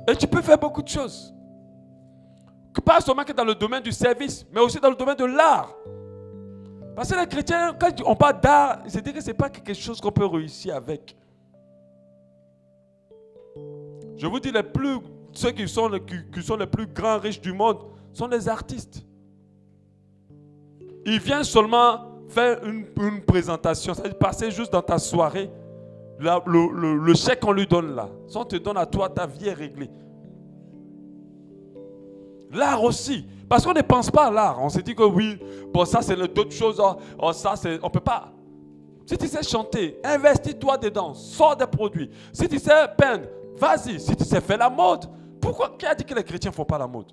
Et tu peux faire beaucoup de choses. Pas seulement que dans le domaine du service, mais aussi dans le domaine de l'art. Parce que les chrétiens, quand on parle d'art, ils se disent que ce n'est pas quelque chose qu'on peut réussir avec. Je vous dis, ceux qui sont les plus grands riches du monde sont les artistes. Ils viennent seulement faire une présentation, c'est-à-dire passer juste dans ta soirée, le chèque qu'on lui donne là. Si on te donne à toi, ta vie est réglée. L'art aussi, parce qu'on ne pense pas à l'art. On se dit que oui, bon ça c'est d'autres choses, ça c'est, on ne peut pas. Si tu sais chanter, investis-toi dedans, sors des produits. Si tu sais peindre, vas-y. Si tu sais faire la mode, pourquoi qui a dit que les chrétiens ne font pas la mode?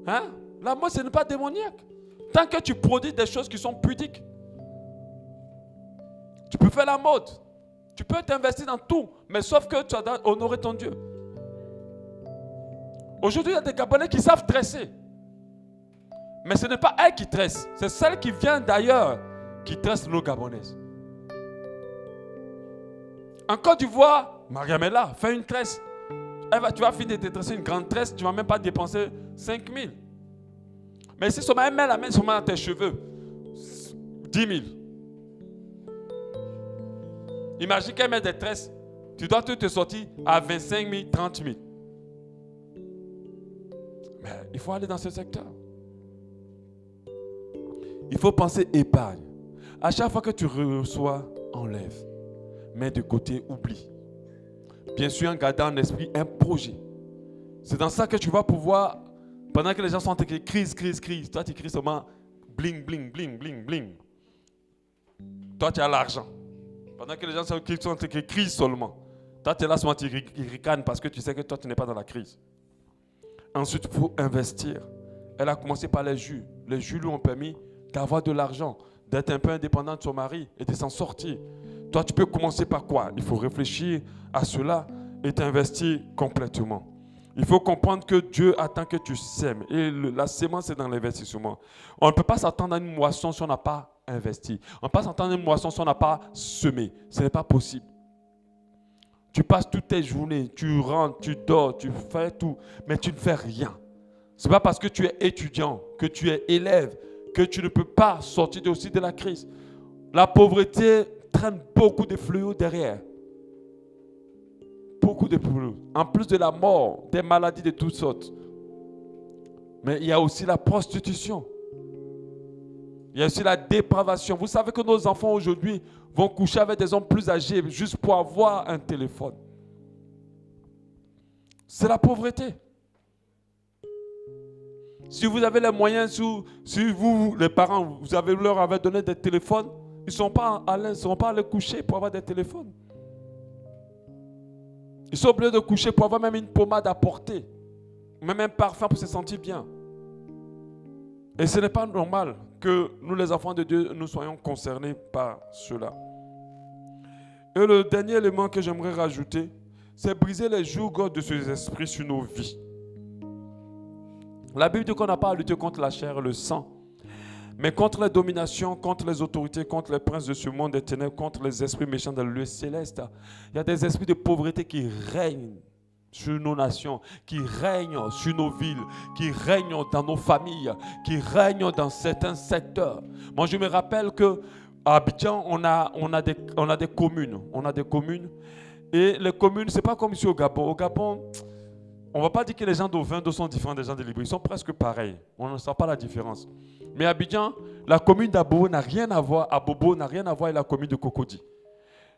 Hein? La mode ce n'est pas démoniaque. Tant que tu produis des choses qui sont pudiques, tu peux faire la mode. Tu peux t'investir dans tout, mais sauf que tu dois honorer ton Dieu. Aujourd'hui, il y a des Gabonais qui savent tresser. Mais ce n'est pas elle qui tresse, c'est celle qui vient d'ailleurs qui tresse nos Gabonaises. En Côte d'Ivoire, Mariamela fait une tresse. Tu vas finir de tresser une grande tresse, tu ne vas même pas dépenser 5 000. Mais si seulement elle met la main seulement dans tes cheveux, 10 000. Imagine qu'elle met des tresses, tu dois te sortir à 25 000, 30 000. Mais il faut aller dans ce secteur. Il faut penser épargne. À chaque fois que tu reçois, enlève. Mets de côté, oublie. Bien sûr, en gardant en esprit un projet. C'est dans ça que tu vas pouvoir, pendant que les gens sont en train de crier, crise, toi tu cries seulement bling, bling, bling, bling, bling. Toi tu as l'argent. Pendant que les gens sont en train de crier seulement. Toi tu es là seulement, tu ricanes parce que tu sais que toi tu n'es pas dans la crise. Ensuite, il faut investir. Elle a commencé par les jus. Les jus lui ont permis d'avoir de l'argent, d'être un peu indépendant de son mari et de s'en sortir. Toi, tu peux commencer par quoi? Il faut réfléchir à cela et t'investir complètement. Il faut comprendre que Dieu attend que tu sèmes. Et la sémence, c'est dans l'investissement. On ne peut pas s'attendre à une moisson si on n'a pas investi. On ne peut pas s'attendre à une moisson si on n'a pas semé. Ce n'est pas possible. Tu passes toutes tes journées, tu rentres, tu dors, tu fais tout, mais tu ne fais rien. Ce n'est pas parce que tu es étudiant, que tu es élève, que tu ne peux pas sortir aussi de la crise. La pauvreté traîne beaucoup de fléaux derrière. Beaucoup de fléaux. En plus de la mort, des maladies de toutes sortes. Mais il y a aussi la prostitution. Il y a aussi la dépravation. Vous savez que nos enfants aujourd'hui vont coucher avec des hommes plus âgés juste pour avoir un téléphone. C'est la pauvreté. Si vous avez les moyens, si vous, les parents, leur avez donné des téléphones, ils ne seront pas allés coucher pour avoir des téléphones. Ils sont obligés de coucher pour avoir même une pommade à porter, même un parfum pour se sentir bien. Et ce n'est pas normal que nous, les enfants de Dieu, nous soyons concernés par cela. Et le dernier élément que j'aimerais rajouter, c'est briser les jougs de ces esprits sur nos vies. La Bible dit qu'on n'a pas à lutter contre la chair et le sang, mais contre les dominations, contre les autorités, contre les princes de ce monde des ténèbres, contre les esprits méchants dans le lieu céleste. Il y a des esprits de pauvreté qui règnent sur nos nations, qui règnent sur nos villes, qui règnent dans nos familles, qui règnent dans certains secteurs. Moi, je me rappelle qu'à Abidjan, on a des communes. On a des communes. Et les communes, ce n'est pas comme ici au Gabon. Au Gabon, on ne va pas dire que les gens d'Ovendo sont différents des gens de Libreville. Ils sont presque pareils. On ne sent pas la différence. Mais à Abidjan, la commune d'Abobo n'a rien à voir. Abobo n'a rien à voir avec la commune de Cocody.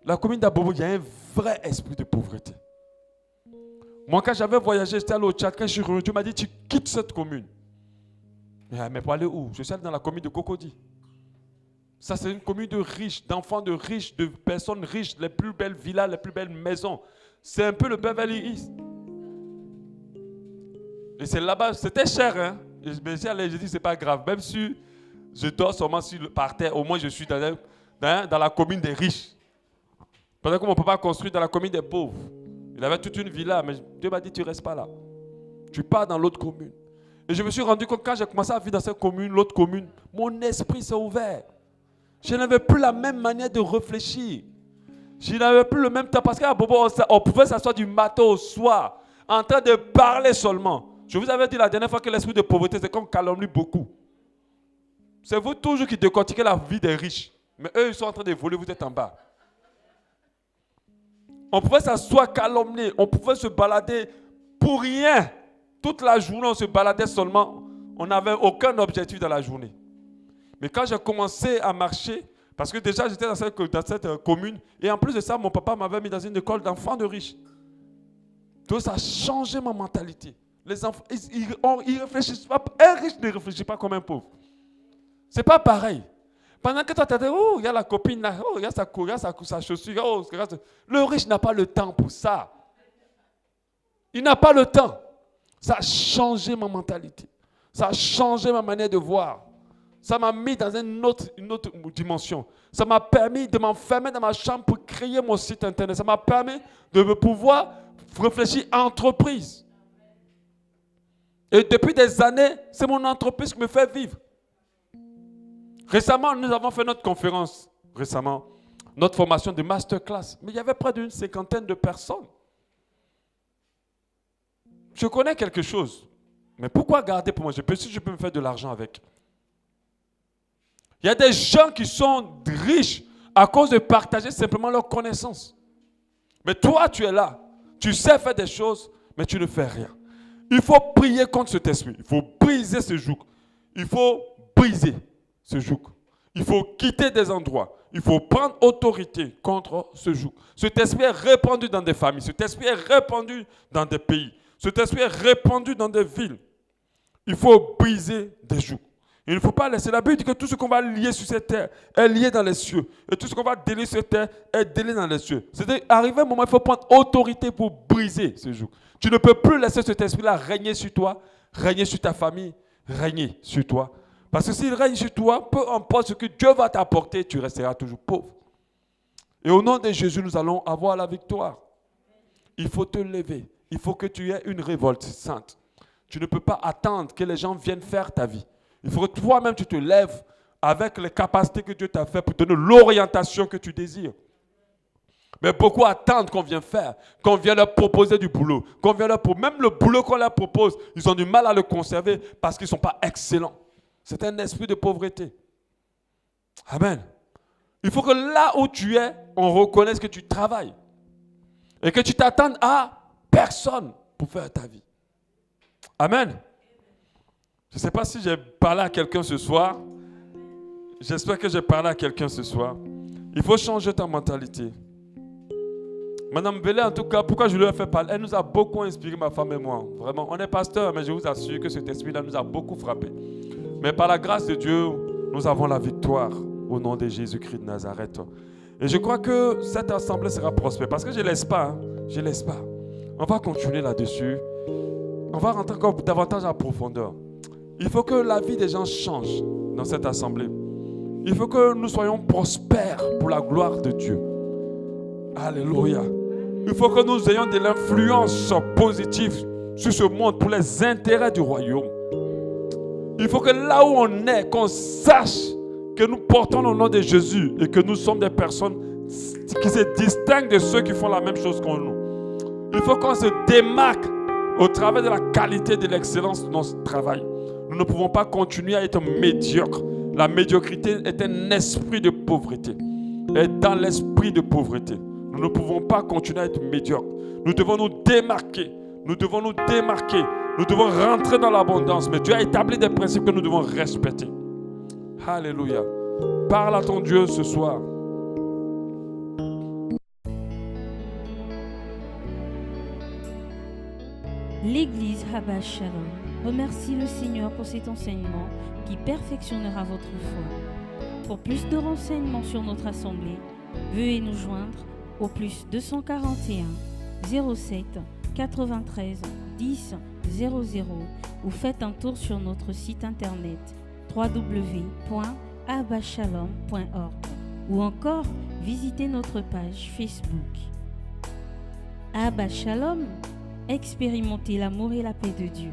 La commune d'Abobo, il y a un vrai esprit de pauvreté. Moi, quand j'avais voyagé, j'étais allé au Tchad. Quand je suis revenu, Dieu m'a dit, tu quittes cette commune. Mais pour aller où? Je suis allé dans la commune de Cocody. Ça, c'est une commune de riches, d'enfants de riches, de personnes riches, les plus belles villas, les plus belles maisons. C'est un peu le Beverly Hills. Et c'est là-bas, c'était cher, hein. J'ai dit, c'est pas grave. Même si je dors seulement par terre, au moins je suis dans la commune des riches. Parce qu'on ne peut pas construire dans la commune des pauvres. Il avait toute une villa, mais Dieu m'a dit, tu ne restes pas là. Tu pars dans l'autre commune. Et je me suis rendu compte, quand j'ai commencé à vivre dans cette commune, l'autre commune, mon esprit s'est ouvert. Je n'avais plus la même manière de réfléchir. Je n'avais plus le même temps. Parce qu'à Bobo, on pouvait s'asseoir du matin au soir, en train de parler seulement. Je vous avais dit la dernière fois que l'esprit de pauvreté, c'est qu'on calomnie beaucoup. C'est vous toujours qui décortiquez la vie des riches. Mais eux, ils sont en train de voler, vous êtes en bas. On pouvait s'asseoir, calomnier, on pouvait se balader pour rien. Toute la journée, on se baladait seulement. On n'avait aucun objectif dans la journée. Mais quand j'ai commencé à marcher, parce que déjà j'étais dans cette commune, et en plus de ça, mon papa m'avait mis dans une école d'enfants de riches. Donc ça a changé ma mentalité. Les enfants, ils réfléchissent pas. Un riche ne réfléchit pas comme un pauvre. C'est pas pareil. Pendant que toi, tu as dit, oh, il y a la copine là, oh, il y a sa chaussure, oh, le riche n'a pas le temps pour ça. Il n'a pas le temps. Ça a changé ma mentalité. Ça a changé ma manière de voir. Ça m'a mis dans une autre dimension. Ça m'a permis de m'enfermer dans ma chambre pour créer mon site internet. Ça m'a permis de me pouvoir réfléchir à entreprise. Et depuis des années, c'est mon entreprise qui me fait vivre. Récemment, nous avons fait notre conférence. Notre formation de masterclass. Mais il y avait près d'une 50aine de personnes. Je connais quelque chose. Mais pourquoi garder pour moi? Je peux me faire de l'argent avec. Il y a des gens qui sont riches à cause de partager simplement leurs connaissances. Mais toi, tu es là. Tu sais faire des choses, mais tu ne fais rien. Il faut prier contre cet esprit. Il faut briser ce joug. Il faut briser ce joug. Il faut quitter des endroits. Il faut prendre autorité contre ce joug. Cet esprit est répandu dans des familles. Cet esprit est répandu dans des pays. Cet esprit est répandu dans des villes. Il faut briser des jougs. Il ne faut pas laisser. La Bible dit que tout ce qu'on va lier sur cette terre est lié dans les cieux. Et tout ce qu'on va délier sur cette terre est délié dans les cieux. C'est-à-dire, arrivé un moment, il faut prendre autorité pour briser ce joug. Tu ne peux plus laisser cet esprit-là régner sur toi, régner sur ta famille, régner sur toi. Parce que s'il règne sur toi, peu importe ce que Dieu va t'apporter, tu resteras toujours pauvre. Et au nom de Jésus, nous allons avoir la victoire. Il faut te lever. Il faut que tu aies une révolte sainte. Tu ne peux pas attendre que les gens viennent faire ta vie. Il faut que toi-même tu te lèves avec les capacités que Dieu t'a fait pour te donner l'orientation que tu désires. Mais beaucoup attendent qu'on vienne faire, qu'on vienne leur proposer du boulot, même le boulot qu'on leur propose, ils ont du mal à le conserver parce qu'ils ne sont pas excellents. C'est un esprit de pauvreté. Amen. Il faut que là où tu es, on reconnaisse que tu travailles et que tu t'attendes à personne pour faire ta vie. Amen. Je ne sais pas si j'ai parlé à quelqu'un ce soir. J'espère que j'ai parlé à quelqu'un ce soir. Il faut changer ta mentalité. Madame Bélé, en tout cas, pourquoi je lui ai fait parler? Elle nous a beaucoup inspiré, ma femme et moi. Vraiment, on est pasteur, mais je vous assure que cet esprit-là nous a beaucoup frappé. Mais par la grâce de Dieu, nous avons la victoire au nom de Jésus-Christ de Nazareth. Et je crois que cette assemblée sera prospère. Parce que je ne laisse pas. Je ne laisse pas. On va continuer là-dessus. On va rentrer encore davantage en profondeur. Il faut que la vie des gens change dans cette assemblée. Il faut que nous soyons prospères pour la gloire de Dieu. Alléluia. Il faut que nous ayons de l'influence positive sur ce monde pour les intérêts du royaume. Il faut que là où on est, qu'on sache que nous portons le nom de Jésus et que nous sommes des personnes qui se distinguent de ceux qui font la même chose que nous. Il faut qu'on se démarque au travers de la qualité et de l'excellence de notre travail. Nous ne pouvons pas continuer à être médiocres. La médiocrité est un esprit de pauvreté. Et dans l'esprit de pauvreté, nous ne pouvons pas continuer à être médiocres. Nous devons nous démarquer. Nous devons nous démarquer. Nous devons rentrer dans l'abondance. Mais Dieu a établi des principes que nous devons respecter. Alléluia. Parle à ton Dieu ce soir. L'Église Abba Shalom remercie le Seigneur pour cet enseignement qui perfectionnera votre foi. Pour plus de renseignements sur notre assemblée, veuillez nous joindre au plus 241 07 93 10 00 ou faites un tour sur notre site internet www.abbashalom.org ou encore visitez notre page Facebook. Abba Shalom, expérimentez l'amour et la paix de Dieu.